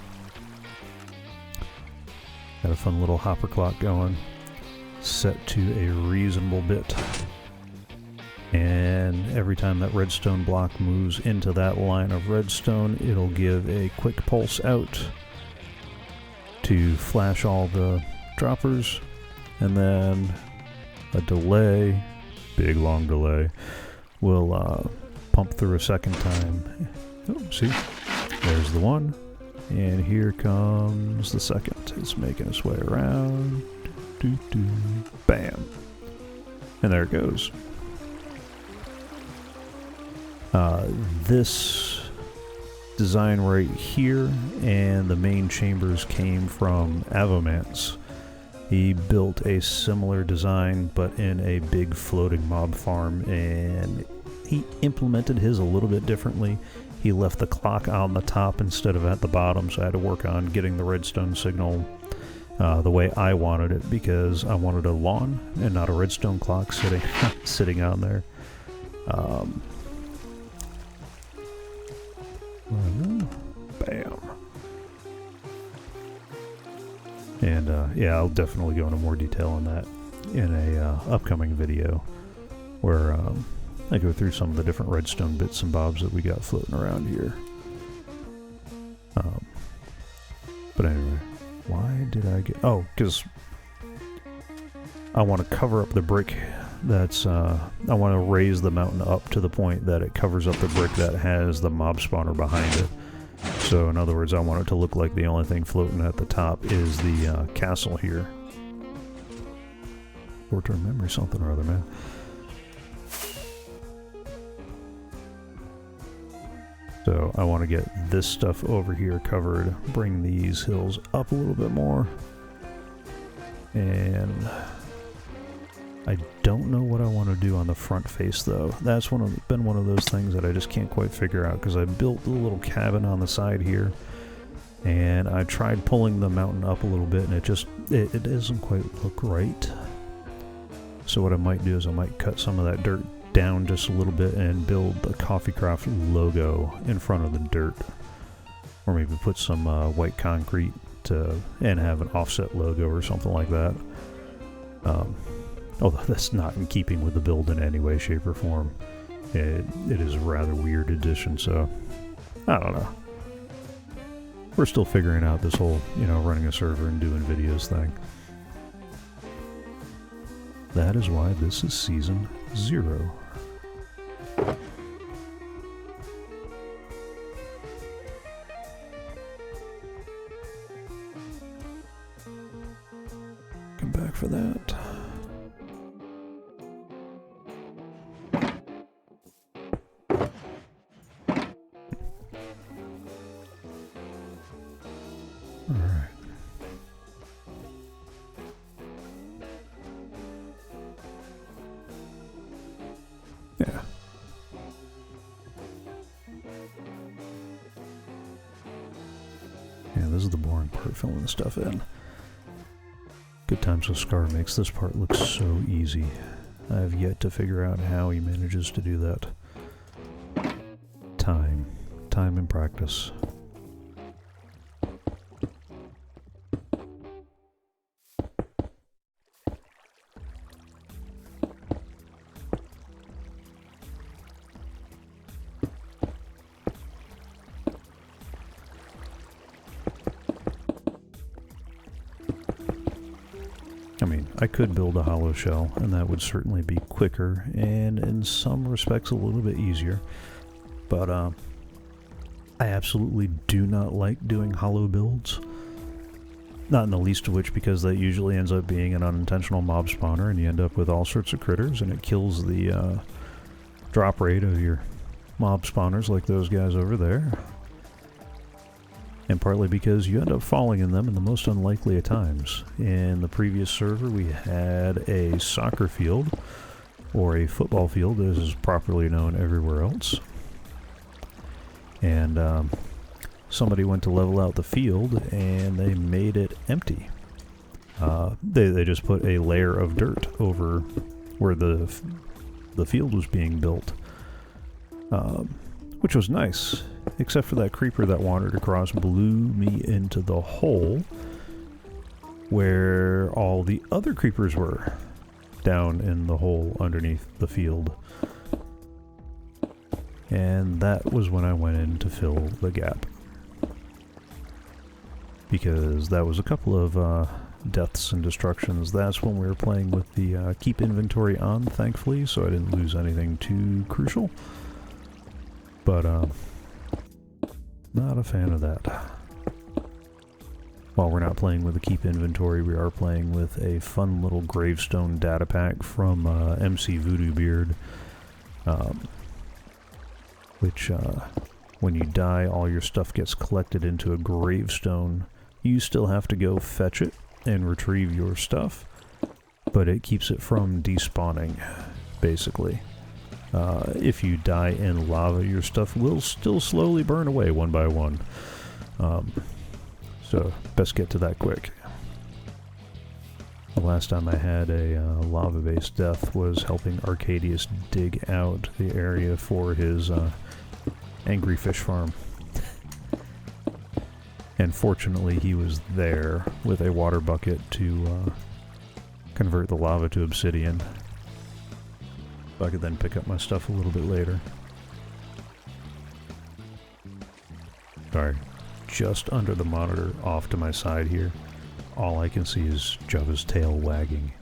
S1: Got a fun little hopper clock going, set to a reasonable bit. And every time that redstone block moves into that line of redstone, it'll give a quick pulse out to flash all the droppers, and then a delay, big long delay, will pump through a second time. Oh, see? There's the one. And here comes the second. It's making its way around. Bam. And there it goes. This design right here and the main chambers came from Avomance. He built a similar design but in a big floating mob farm, and he implemented his a little bit differently. He left the clock on the top instead of at the bottom, so I had to work on getting the redstone signal the way I wanted it, because I wanted a lawn and not a redstone clock sitting on there. Bam. And yeah, I'll definitely go into more detail on that in a upcoming video where I go through some of the different redstone bits and bobs that we got floating around here. But anyway, why did I get... Oh, because I want to cover up the brick that's... I want to raise the mountain up to the point that it covers up the brick that has the mob spawner behind it. So in other words, I want it to look like the only thing floating at the top is the castle here. Short-term memory something or other, man. So I want to get this stuff over here covered, bring these hills up a little bit more. And I don't know what I want to do on the front face though. That's been one of those things that I just can't quite figure out, because I built a little cabin on the side here and I tried pulling the mountain up a little bit and it doesn't quite look right. So what I might do is I might cut some of that dirt down just a little bit and build the CoffeeCraft logo in front of the dirt, or maybe put some white concrete and have an offset logo or something like that. Although that's not in keeping with the build in any way, shape, or form. It is a rather weird addition, so I don't know. We're still figuring out this whole, running a server and doing videos thing. That is why this is Season 0. Come back for that. Alright. Yeah. Yeah, this is the boring part, filling the stuff in. Good Times with Scar makes this part look so easy. I have yet to figure out how he manages to do that. Time and practice. I mean, I could build a hollow shell, and that would certainly be quicker, and in some respects a little bit easier. But, I absolutely do not like doing hollow builds. Not in the least of which because that usually ends up being an unintentional mob spawner, and you end up with all sorts of critters, and it kills the, drop rate of your mob spawners like those guys over there. And partly because you end up falling in them in the most unlikely of times. In the previous server, we had a soccer field, or a football field as is properly known everywhere else. And somebody went to level out the field, and they made it empty. They just put a layer of dirt over where the field was being built, which was nice. Except for that creeper that wandered across blew me into the hole where all the other creepers were, down in the hole underneath the field. And that was when I went in to fill the gap. Because that was a couple of deaths and destructions. That's when we were playing with the keep inventory on, thankfully, so I didn't lose anything too crucial. But, not a fan of that. While we're not playing with the keep inventory, we are playing with a fun little gravestone data pack from MC Voodoo Beard, which when you die, all your stuff gets collected into a gravestone. You still have to go fetch it and retrieve your stuff, but it keeps it from despawning, basically. If you die in lava, your stuff will still slowly burn away one by one. So, best get to that quick. The last time I had a lava-based death was helping Arcadius dig out the area for his angry fish farm. And fortunately, he was there with a water bucket to convert the lava to obsidian. So I could then pick up my stuff a little bit later. Sorry, just under the monitor off to my side here, all I can see is Jabba's tail wagging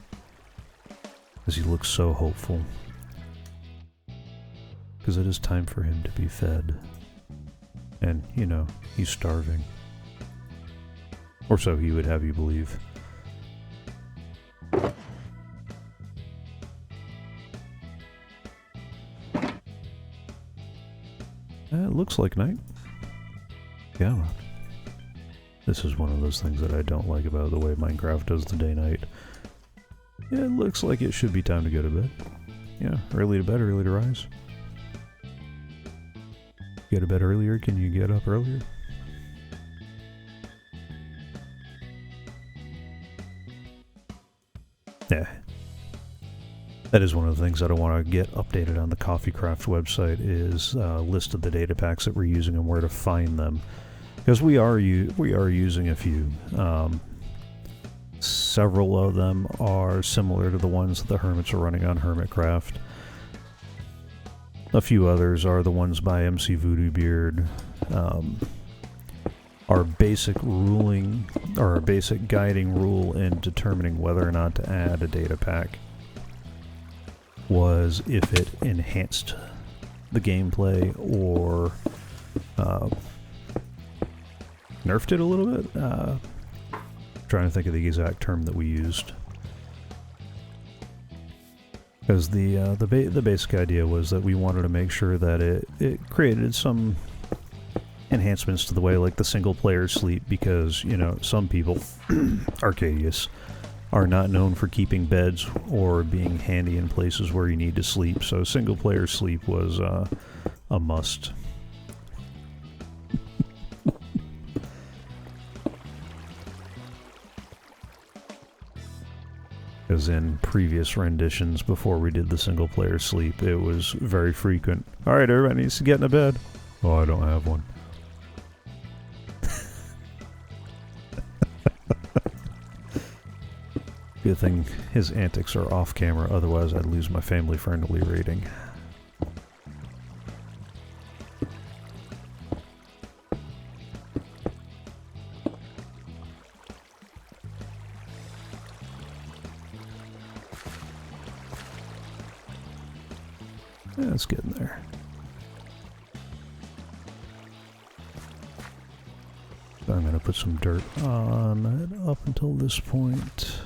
S1: as he looks so hopeful. Because it is time for him to be fed. And, he's starving. Or so he would have you believe. looks like night. Yeah. This is one of those things that I don't like about the way Minecraft does the day-night. Yeah, it looks like it should be time to go to bed. Yeah, early to bed, early to rise. Go to bed earlier, can you get up earlier? Yeah. That is one of the things that I want to get updated on the CoffeeCraft website is a list of the data packs that we're using and where to find them. Because we are using a few. Several of them are similar to the ones that the Hermits are running on HermitCraft. A few others are the ones by MC Voodoo Beard. Our basic ruling, or our basic guiding rule in determining whether or not to add a data pack was if it enhanced the gameplay or nerfed it a little bit. Trying to think of the exact term that we used. Because the basic idea was that we wanted to make sure that it created some enhancements to the way, like the single player sleep, because, you know, some people, Arcadius, are not known for keeping beds or being handy in places where you need to sleep, so single player sleep was a must. Because in previous renditions, before we did the single player sleep, it was very frequent. Alright, everybody needs to get in a bed. Oh, I don't have one. Good thing his antics are off camera, otherwise I'd lose my family friendly rating. Yeah, it's getting there. So I'm going to put some dirt on it up until this point.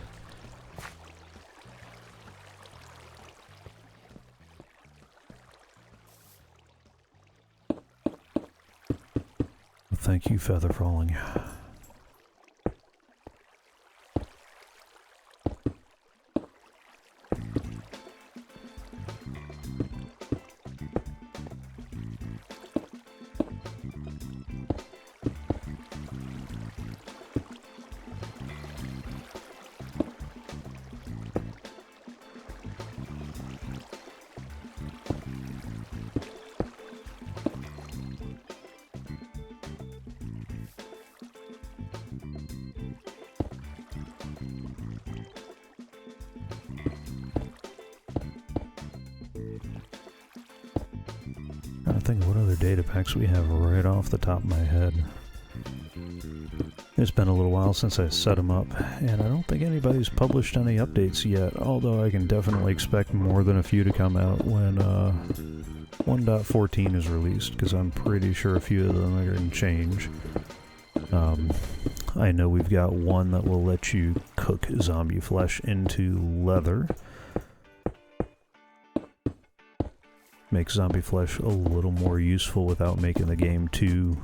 S1: Thank you, Feather Falling. I think what other data packs we have right off the top of my head. It's been a little while since I set them up, and I don't think anybody's published any updates yet, although I can definitely expect more than a few to come out when 1.14 is released, because I'm pretty sure a few of them are going to change. I know we've got one that will let you cook zombie flesh into leather. Makes zombie flesh a little more useful without making the game too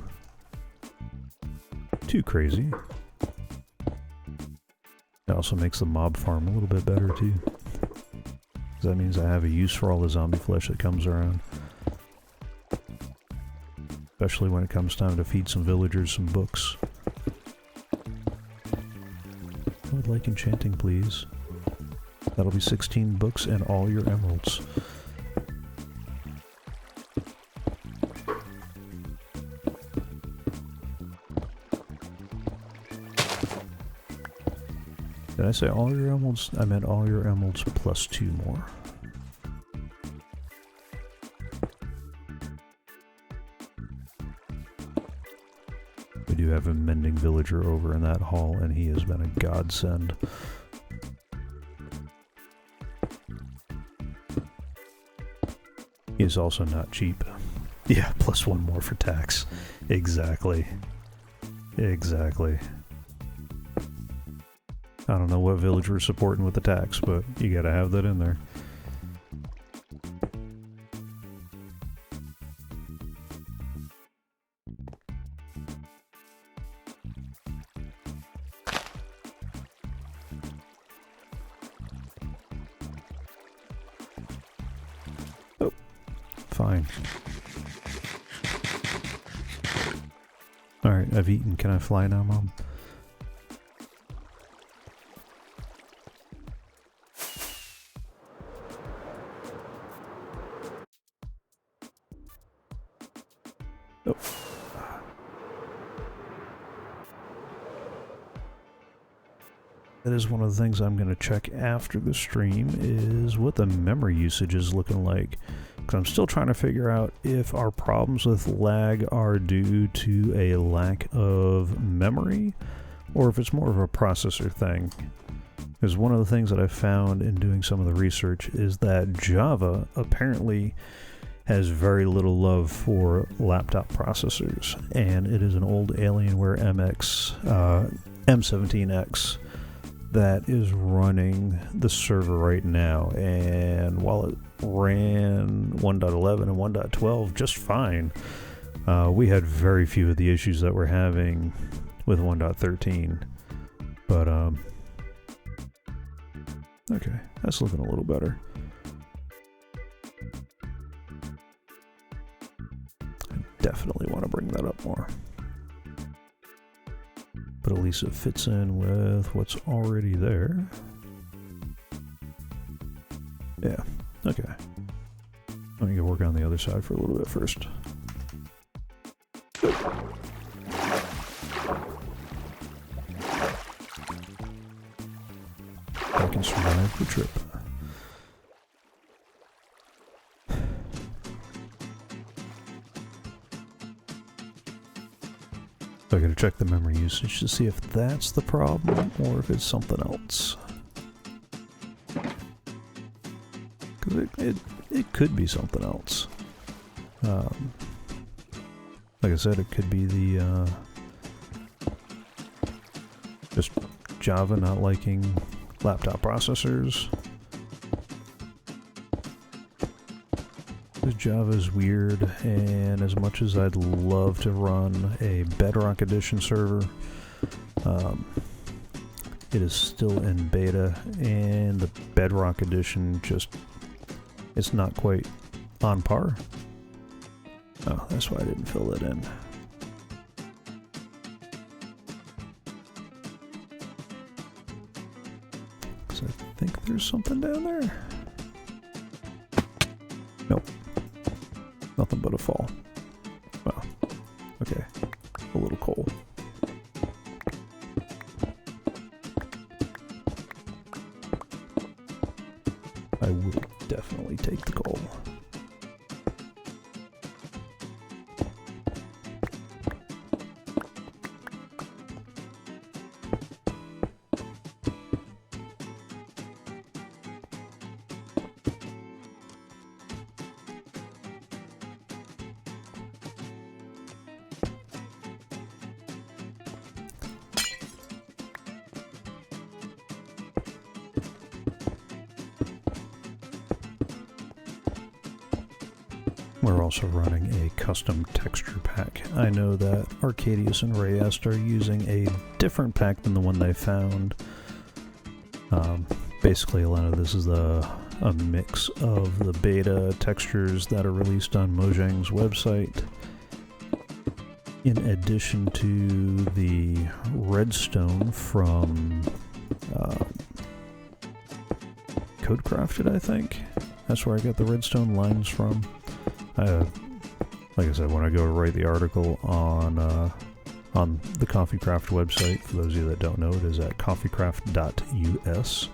S1: crazy. It also makes the mob farm a little bit better too. That means I have a use for all the zombie flesh that comes around. Especially when it comes time to feed some villagers some books. I would like enchanting, please. That'll be 16 books and all your emeralds. Did I say all your emeralds? I meant all your emeralds plus 2 more. We do have a mending villager over in that hall, and he has been a godsend. He is also not cheap. Yeah, plus 1 more for tax. Exactly. Exactly. I don't know what village we're supporting with the tax, but you gotta have that in there. fine. Alright, I've eaten. Can I fly now, Mom? Oh. That is one of the things I'm going to check after the stream, is what the memory usage is looking like. Because I'm still trying to figure out if our problems with lag are due to a lack of memory, or if it's more of a processor thing. Because one of the things that I found in doing some of the research is that Java apparently has very little love for laptop processors, and it is an old Alienware M17X that is running the server right now, and while it ran 1.11 and 1.12 just fine, we had very few of the issues that we're having with 1.13. But okay, that's looking a little better. I definitely want to bring that up more, but at least it fits in with what's already there. Yeah, okay. Let me go work on the other side for a little bit first. I can survive the trip. So I gotta check the memory usage to see if that's the problem or if it's something else. Because it could be something else. Like I said, it could be the just Java not liking laptop processors. Java is weird, and as much as I'd love to run a Bedrock Edition server, it is still in beta, and the Bedrock Edition just, it's not quite on par. Oh, that's why I didn't fill it in. Because I think there's something down there. Nope. Nothing but a fall. Wow. Okay. A little coal. I will definitely take the coal. We're also running a custom texture pack. I know that Arcadius and Rayest are using a different pack than the one they found. Basically, a lot of this is a mix of the beta textures that are released on Mojang's website, in addition to the redstone from CoffeeCraft, I think. That's where I got the redstone lines from. Like I said, when I go to write the article on the CoffeeCraft website, for those of you that don't know, it is at coffeecraft.us.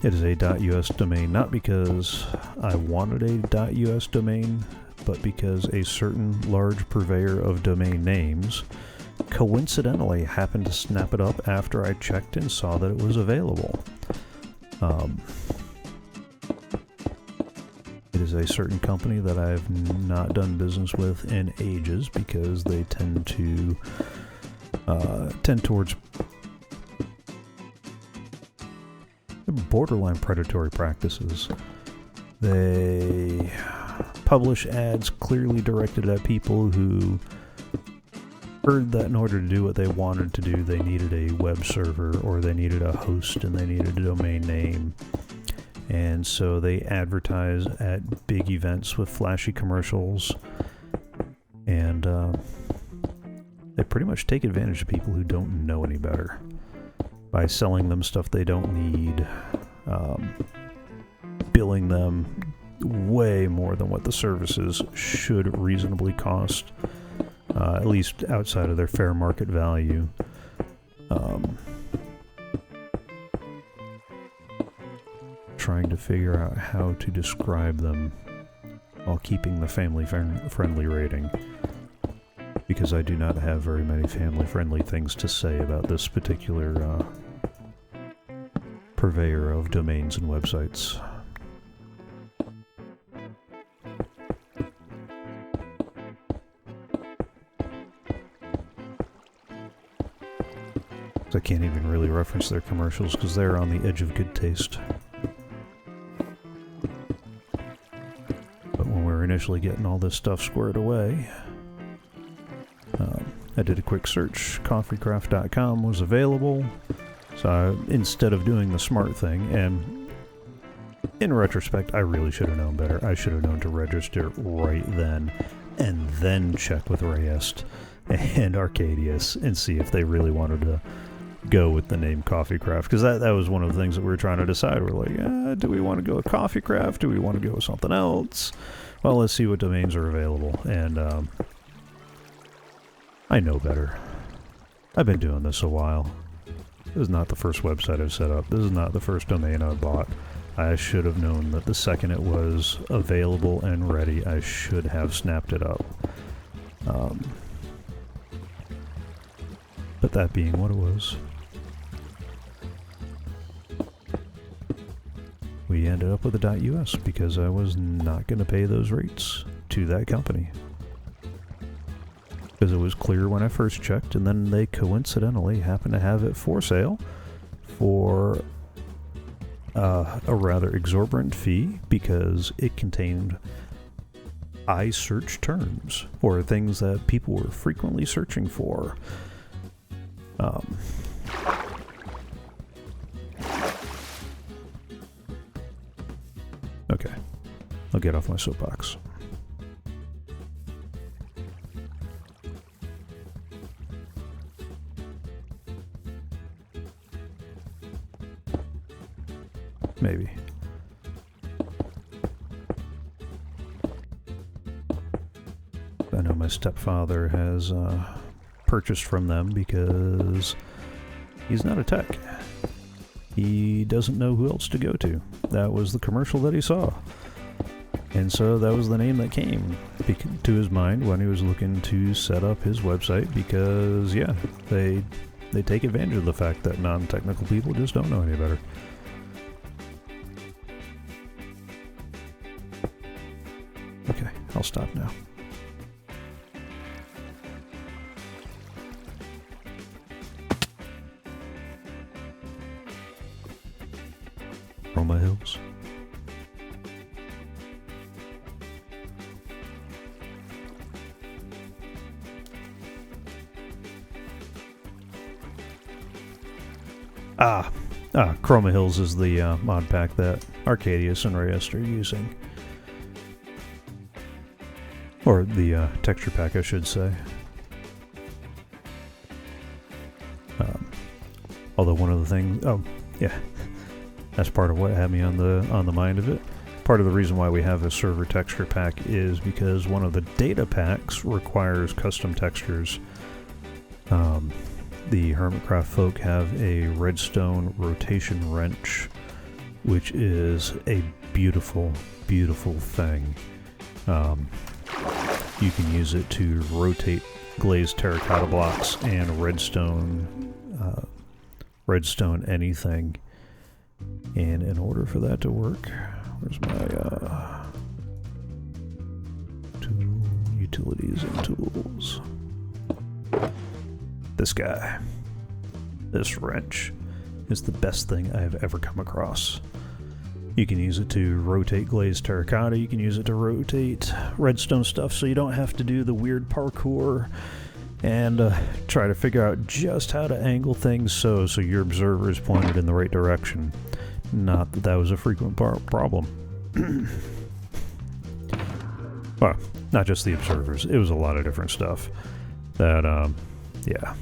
S1: It is a .us domain, not because I wanted a .us domain, but because a certain large purveyor of domain names coincidentally happened to snap it up after I checked and saw that it was available. It is a certain company that I've not done business with in ages because they tend towards borderline predatory practices. They publish ads clearly directed at people who heard that in order to do what they wanted to do, they needed a web server, or they needed a host, and they needed a domain name. And so they advertise at big events with flashy commercials, and they pretty much take advantage of people who don't know any better by selling them stuff they don't need, billing them way more than what the services should reasonably cost, at least outside of their fair market value. Trying to figure out how to describe them while keeping the family-friendly rating, because I do not have very many family-friendly things to say about this particular purveyor of domains and websites. I can't even really reference their commercials because they're on the edge of good taste. But when we were initially getting all this stuff squared away, I did a quick search. CoffeeCraft.com was available. So instead of doing the smart thing, and in retrospect, I really should have known better. I should have known to register right then, and then check with Rayest and Arcadius and see if they really wanted to go with the name CoffeeCraft, because that was one of the things that we were trying to decide. We're like, do we want to go with CoffeeCraft? Do we want to go with something else? Well, let's see what domains are available, and I know better. I've been doing this a while. This is not the first website I've set up. This is not the first domain I bought. I should have known that the second it was available and ready, I should have snapped it up. But that being what it was, we ended up with a .us because I was not going to pay those rates to that company. Because it was clear when I first checked, and then they coincidentally happened to have it for sale for a rather exorbitant fee because it contained iSearch terms, or things that people were frequently searching for. Okay, I'll get off my soapbox. Maybe. I know my stepfather has purchased from them because he's not a tech. He doesn't know who else to go to. That was the commercial that he saw. And so that was the name that came to his mind when he was looking to set up his website, because, yeah, they take advantage of the fact that non-technical people just don't know any better. Okay, I'll stop now. Roma Hills. Chroma Hills is the mod pack that Arcadius and Rayest are using. Or the texture pack, I should say. Although one of the things... Oh, yeah. That's part of what had me on the mind of it. Part of the reason why we have a server texture pack is because one of the data packs requires custom textures. The Hermitcraft folk have a redstone rotation wrench, which is a beautiful, beautiful thing. You can use it to rotate glazed terracotta blocks and redstone anything. And in order for that to work, where's my utilities and tools? This guy. This wrench is the best thing I've ever come across. You can use it to rotate glazed terracotta, you can use it to rotate redstone stuff, so you don't have to do the weird parkour and try to figure out just how to angle things so your observer is pointed in the right direction. Not that that was a frequent problem. Well, not just the observers. It was a lot of different stuff that, yeah.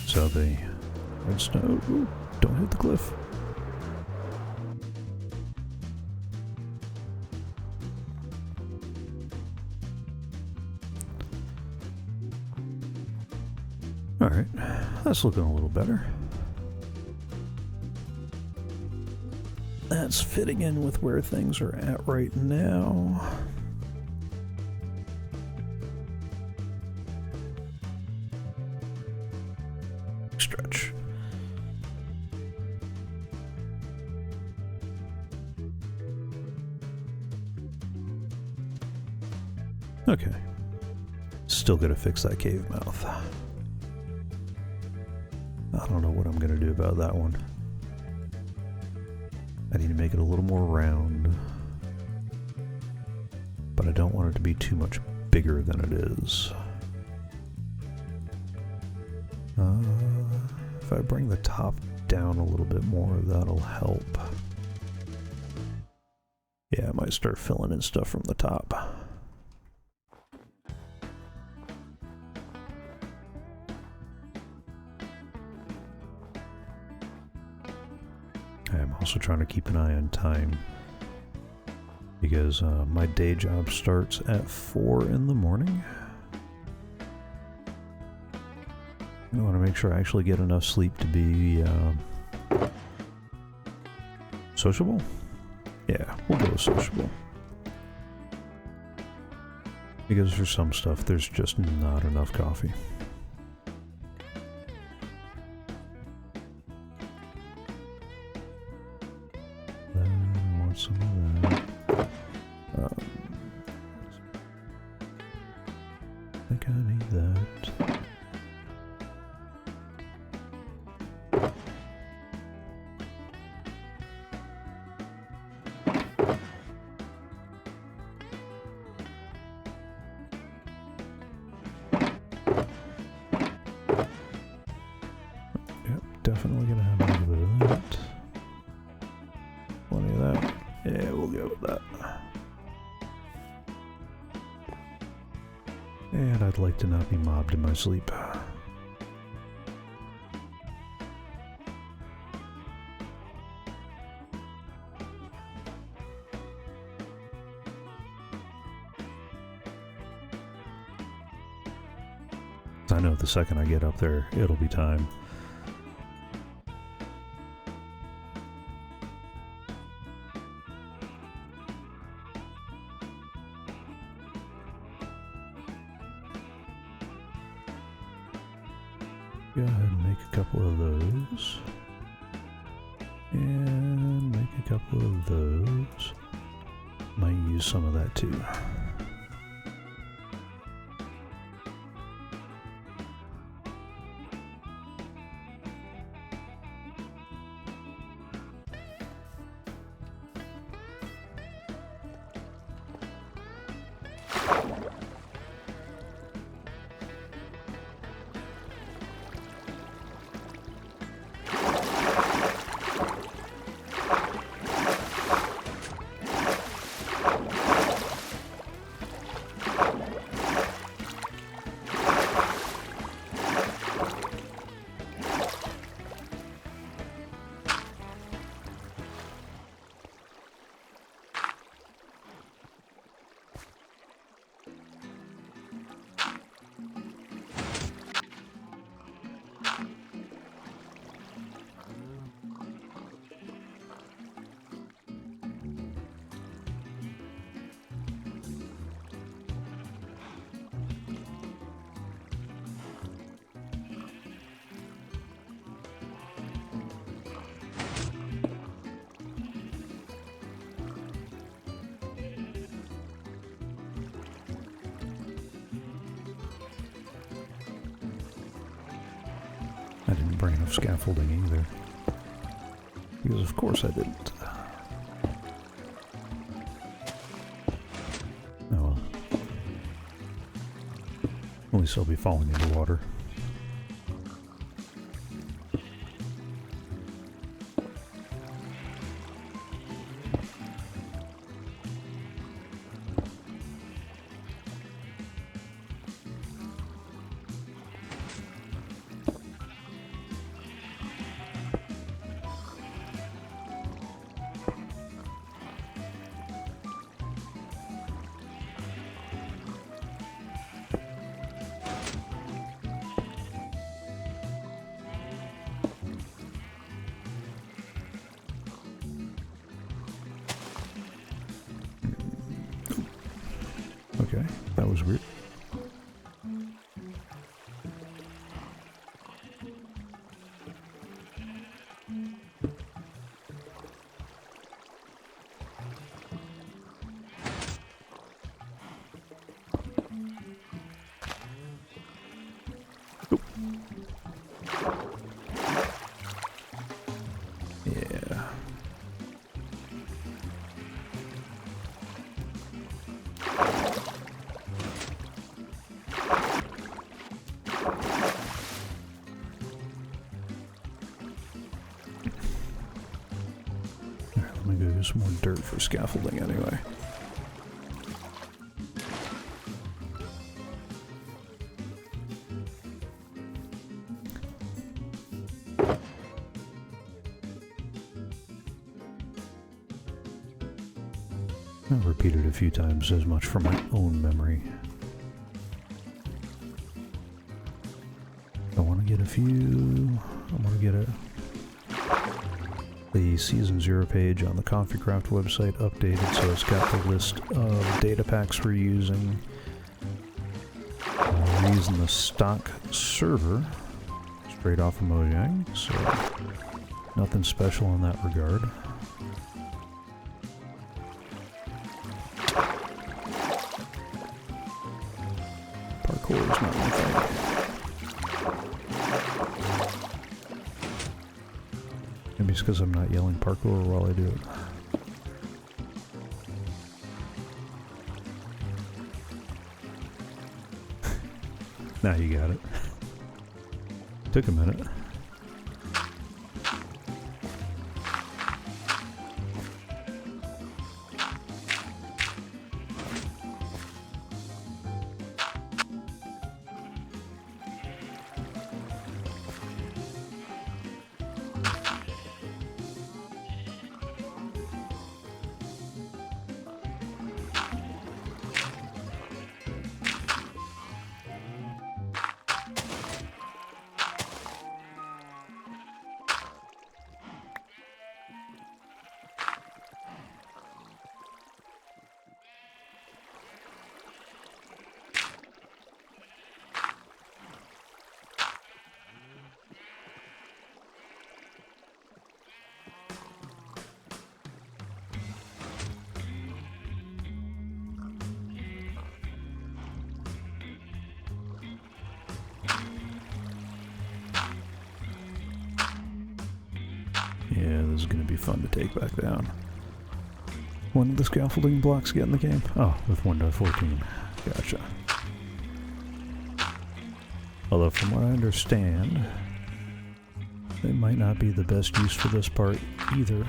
S1: So the redstone, ooh, don't hit the cliff. Alright, that's looking a little better. That's fitting in with where things are at right now. Stretch. Okay. Still gotta fix that cave mouth. I don't know what I'm gonna do about that one. I need to make it a little more round. But I don't want it to be too much bigger than it is. If I bring the top down a little bit more, that'll help. Yeah, I might start filling in stuff from the top. I'm also trying to keep an eye on time because my day job starts at 4 in the morning. I want to make sure I actually get enough sleep to be sociable. Yeah, we'll go with sociable. Because for some stuff, there's just not enough coffee. I want some of that. I think I need that. Definitely gonna have a little bit of that. Plenty of that. Yeah, we'll go with that. And I'd like to not be mobbed in my sleep. I know the second I get up there, it'll be time. Go ahead and make a couple of those. And make a couple of those. Might use some of that too. I didn't bring enough scaffolding either. Because of course I didn't. At least I'll be falling into water. Okay, that was weird. Oop. Yeah. Let me go get some more dirt for scaffolding anyway. I'll repeat it a few times as much for my own memory. I want to get the Season 0 page on the CoffeeCraft website updated, so it's got the list of data packs we're using. We're using the stock server straight off of Mojang, so nothing special in that regard. Parkour is not my thing. Maybe it's because I'm not yelling parkour while I do it. Now you got it. Took a minute. Yeah, this is going to be fun to take back down. When did the scaffolding blocks get in the game? Oh, with 1.14. Gotcha. Although from what I understand, they might not be the best use for this part either.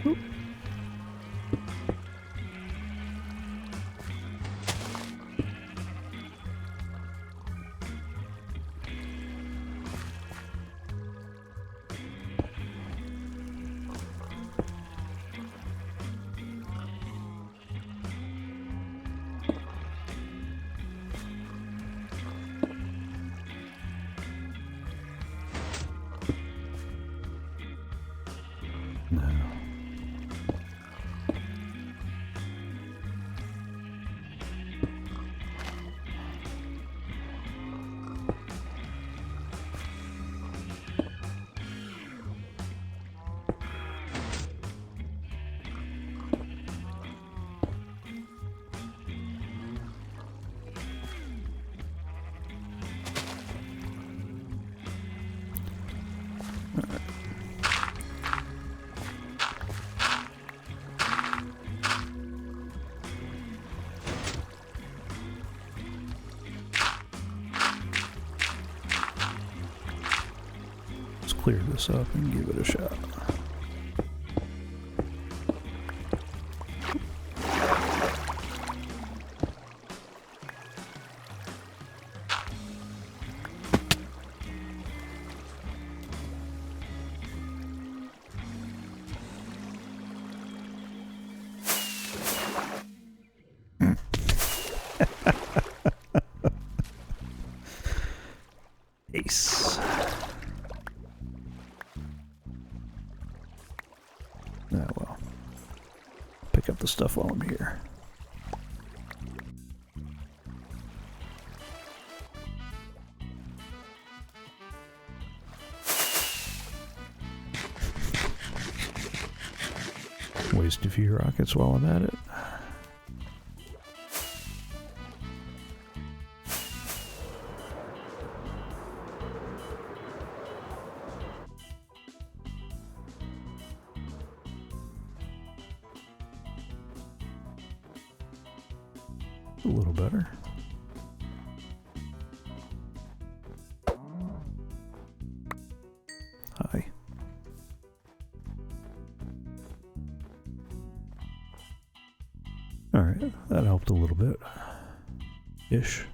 S1: Oop. clear this up and give it a shot. Ace. Ah, well. Pick up the stuff while I'm here. Waste a few rockets while I'm at it. A little better. Hi. Alright, that helped a little bit. Ish.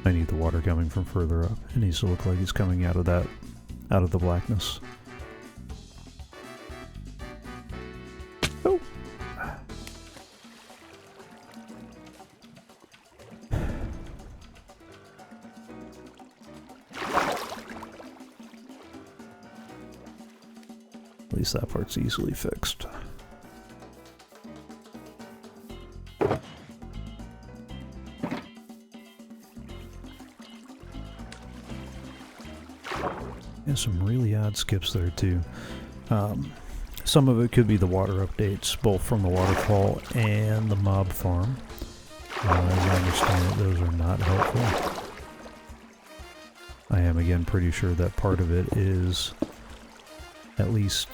S1: I need the water coming from further up. It needs to look like it's coming out of that, out of the blackness. Oh! At least that part's easily fixed. And some really odd skips there too. Some of it could be the water updates, both from the waterfall and the mob farm. As I understand it, those are not helpful. I am again pretty sure that part of it is at least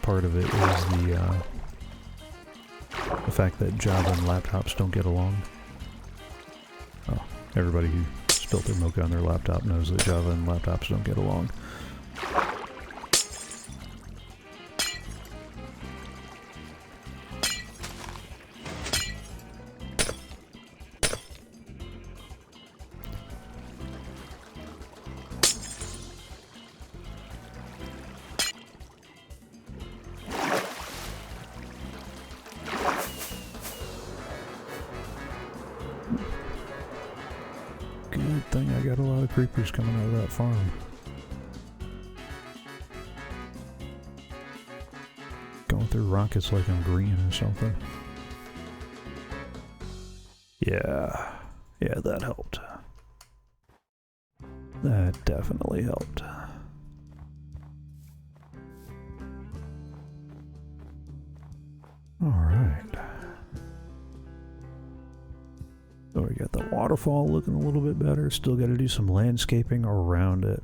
S1: part of it is the fact that Java and laptops don't get along. Oh, everybody who spilled their milk on their laptop knows that Java and laptops don't get along. Good thing I got a lot of creepers coming out of that farm. Going through rockets like I'm green or something. Yeah, that helped. That definitely helped. Alright. So we got the waterfall looking a little bit better. Still got to do some landscaping around it.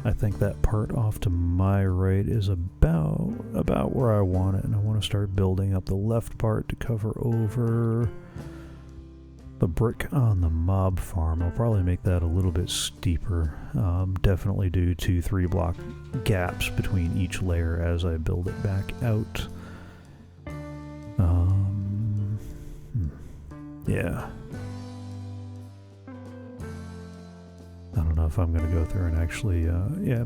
S1: I think that part off to my right is about where I want it, and I want to start building up the left part to cover over the brick on the mob farm. I'll probably make that a little bit steeper. Definitely do 2-3 block gaps between each layer as I build it back out. Yeah. I don't know if I'm going to go through and actually, yeah,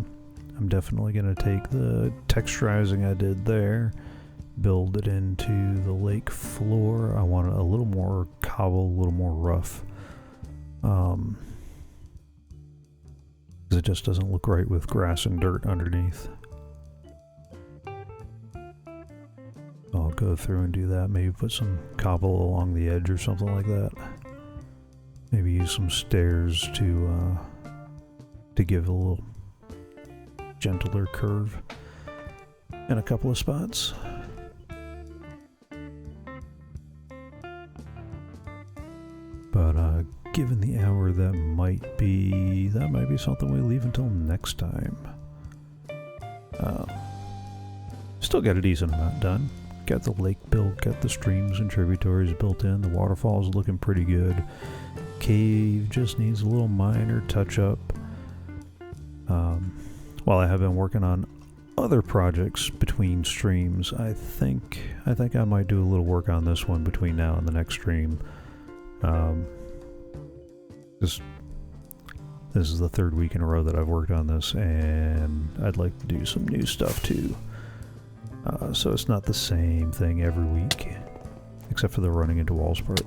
S1: I'm definitely going to take the texturizing I did there, build it into the lake floor. I want it a little more cobble, a little more rough. Because it just doesn't look right with grass and dirt underneath. I'll go through and do that, maybe put some cobble along the edge or something like that. Maybe use some stairs to give a little gentler curve in a couple of spots. But given the hour, that might be something we leave until next time. Still got a decent amount done. Got the lake built, got the streams and tributaries built in, the waterfall's looking pretty good. Cave just needs a little minor touch-up. While I have been working on other projects between streams, I think I might do a little work on this one between now and the next stream. This is the third week in a row that I've worked on this, and I'd like to do some new stuff too. So it's not the same thing every week, except for the running into walls part.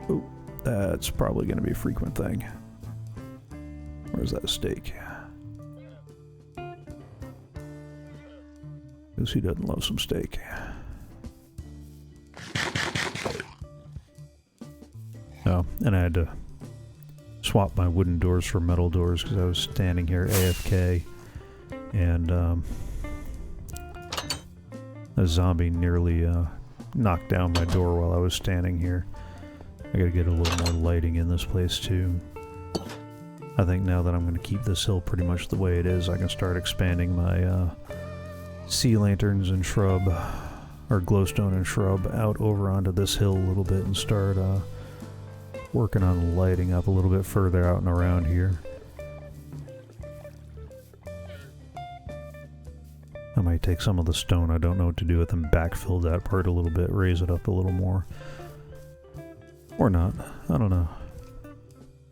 S1: Ooh, that's probably going to be a frequent thing. Where's that steak? Because who doesn't love some steak? Oh, and I had to swap my wooden doors for metal doors because I was standing here AFK, and a zombie nearly knocked down my door while I was standing here. I gotta get a little more lighting in this place too. I think now that I'm going to keep this hill pretty much the way it is, I can start expanding my sea lanterns and shrub, or glowstone and shrub, out over onto this hill a little bit and start working on lighting up a little bit further out and around here. I might take some of the stone I don't know what to do with and backfill that part a little bit, raise it up a little more. Or not, I don't know.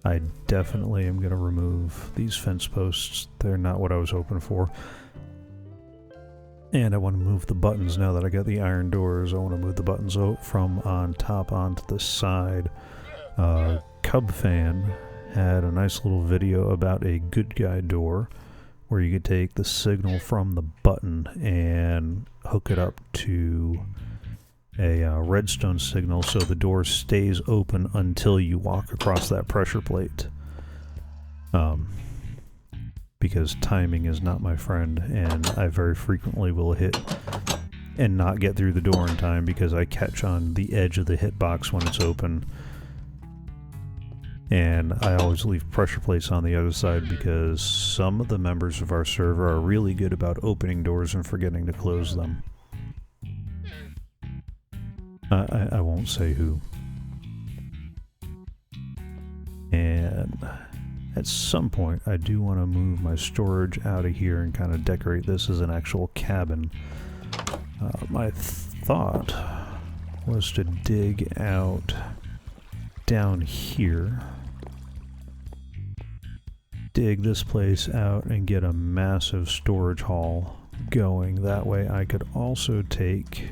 S1: I definitely am going to remove these fence posts. They're not what I was hoping for. And I want to move the buttons now that I got the iron doors. I want to move the buttons from on top onto the side. Cub Fan had a nice little video about a good guy door where you could take the signal from the button and hook it up to a redstone signal so the door stays open until you walk across that pressure plate. Because timing is not my friend, and I very frequently will hit and not get through the door in time because I catch on the edge of the hitbox when it's open. And I always leave pressure plates on the other side because some of the members of our server are really good about opening doors and forgetting to close them. I won't say who. And at some point I do want to move my storage out of here and kind of decorate this as an actual cabin. My thought was to dig out down here, dig this place out and get a massive storage hall going. That way I could also take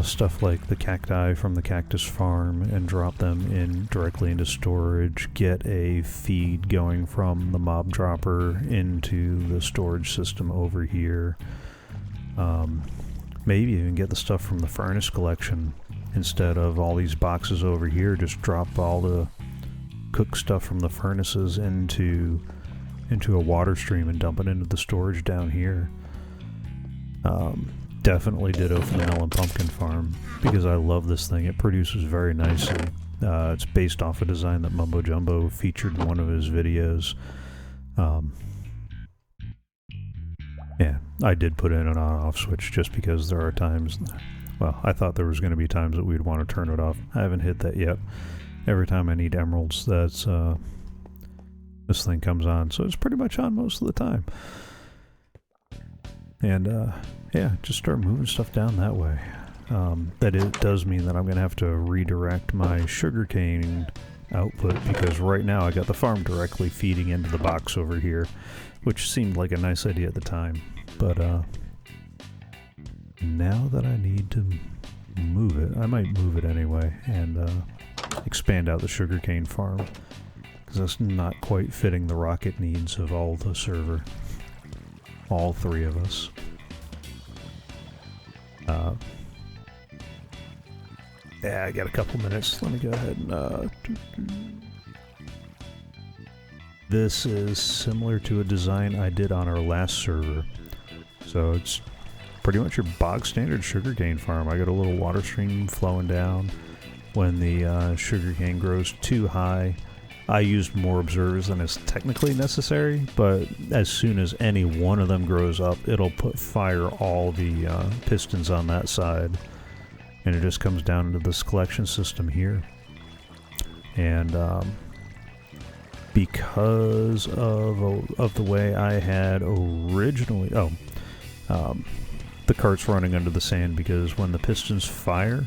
S1: stuff like the cacti from the cactus farm and drop them in directly into storage, get a feed going from the mob dropper into the storage system over here. Maybe even get the stuff from the furnace collection instead of all these boxes over here. Just drop all the cooked stuff from the furnaces into a water stream and dump it into the storage down here. Definitely ditto for the melon pumpkin farm because I love this thing. It produces very nicely. It's based off a design that Mumbo Jumbo featured in one of his videos. Yeah, I did put in an on-off switch just because there are times, well, I thought there was going to be times that we'd want to turn it off. I haven't hit that yet. Every time I need emeralds, that's this thing comes on, so it's pretty much on most of the time. And yeah, just start moving stuff down that way. That it does mean that I'm going to have to redirect my sugarcane output because right now I got the farm directly feeding into the box over here, which seemed like a nice idea at the time. But now that I need to move it, I might move it anyway and expand out the sugarcane farm because that's not quite fitting the rocket needs of all the server. All three of us. Yeah, I got a couple minutes. Let me go ahead and this is similar to a design I did on our last server. So it's pretty much your bog standard sugarcane farm. I got a little water stream flowing down. When the sugarcane grows too high, I used more observers than is technically necessary, but as soon as any one of them grows up, it'll fire all the pistons on that side, and it just comes down into this collection system here. And because of the way I had originally, the cart's running under the sand because when the pistons fire,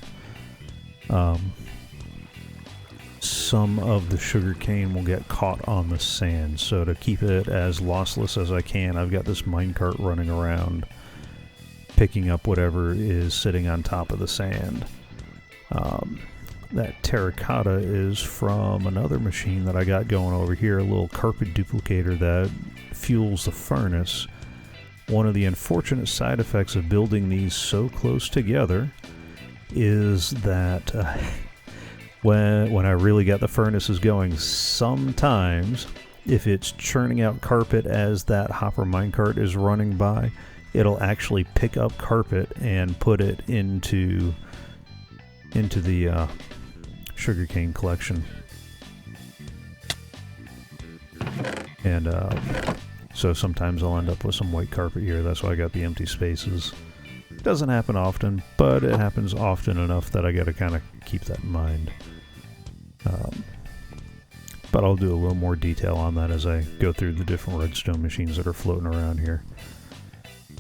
S1: some of the sugar cane will get caught on the sand. So to keep it as lossless as I can, I've got this minecart running around picking up whatever is sitting on top of the sand. That terracotta is from another machine that I got going over here, a little carpet duplicator that fuels the furnace. One of the unfortunate side effects of building these so close together is that when I really get the furnaces going, sometimes if it's churning out carpet as that hopper minecart is running by, it'll actually pick up carpet and put it into the sugarcane collection. And so sometimes I'll end up with some white carpet here. That's why I got the empty spaces. It doesn't happen often, but it happens often enough that I gotta kind of keep that in mind. But I'll do a little more detail on that as I go through the different redstone machines that are floating around here.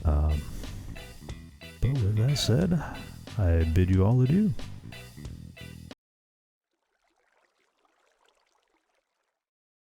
S1: But with that said, I bid you all adieu.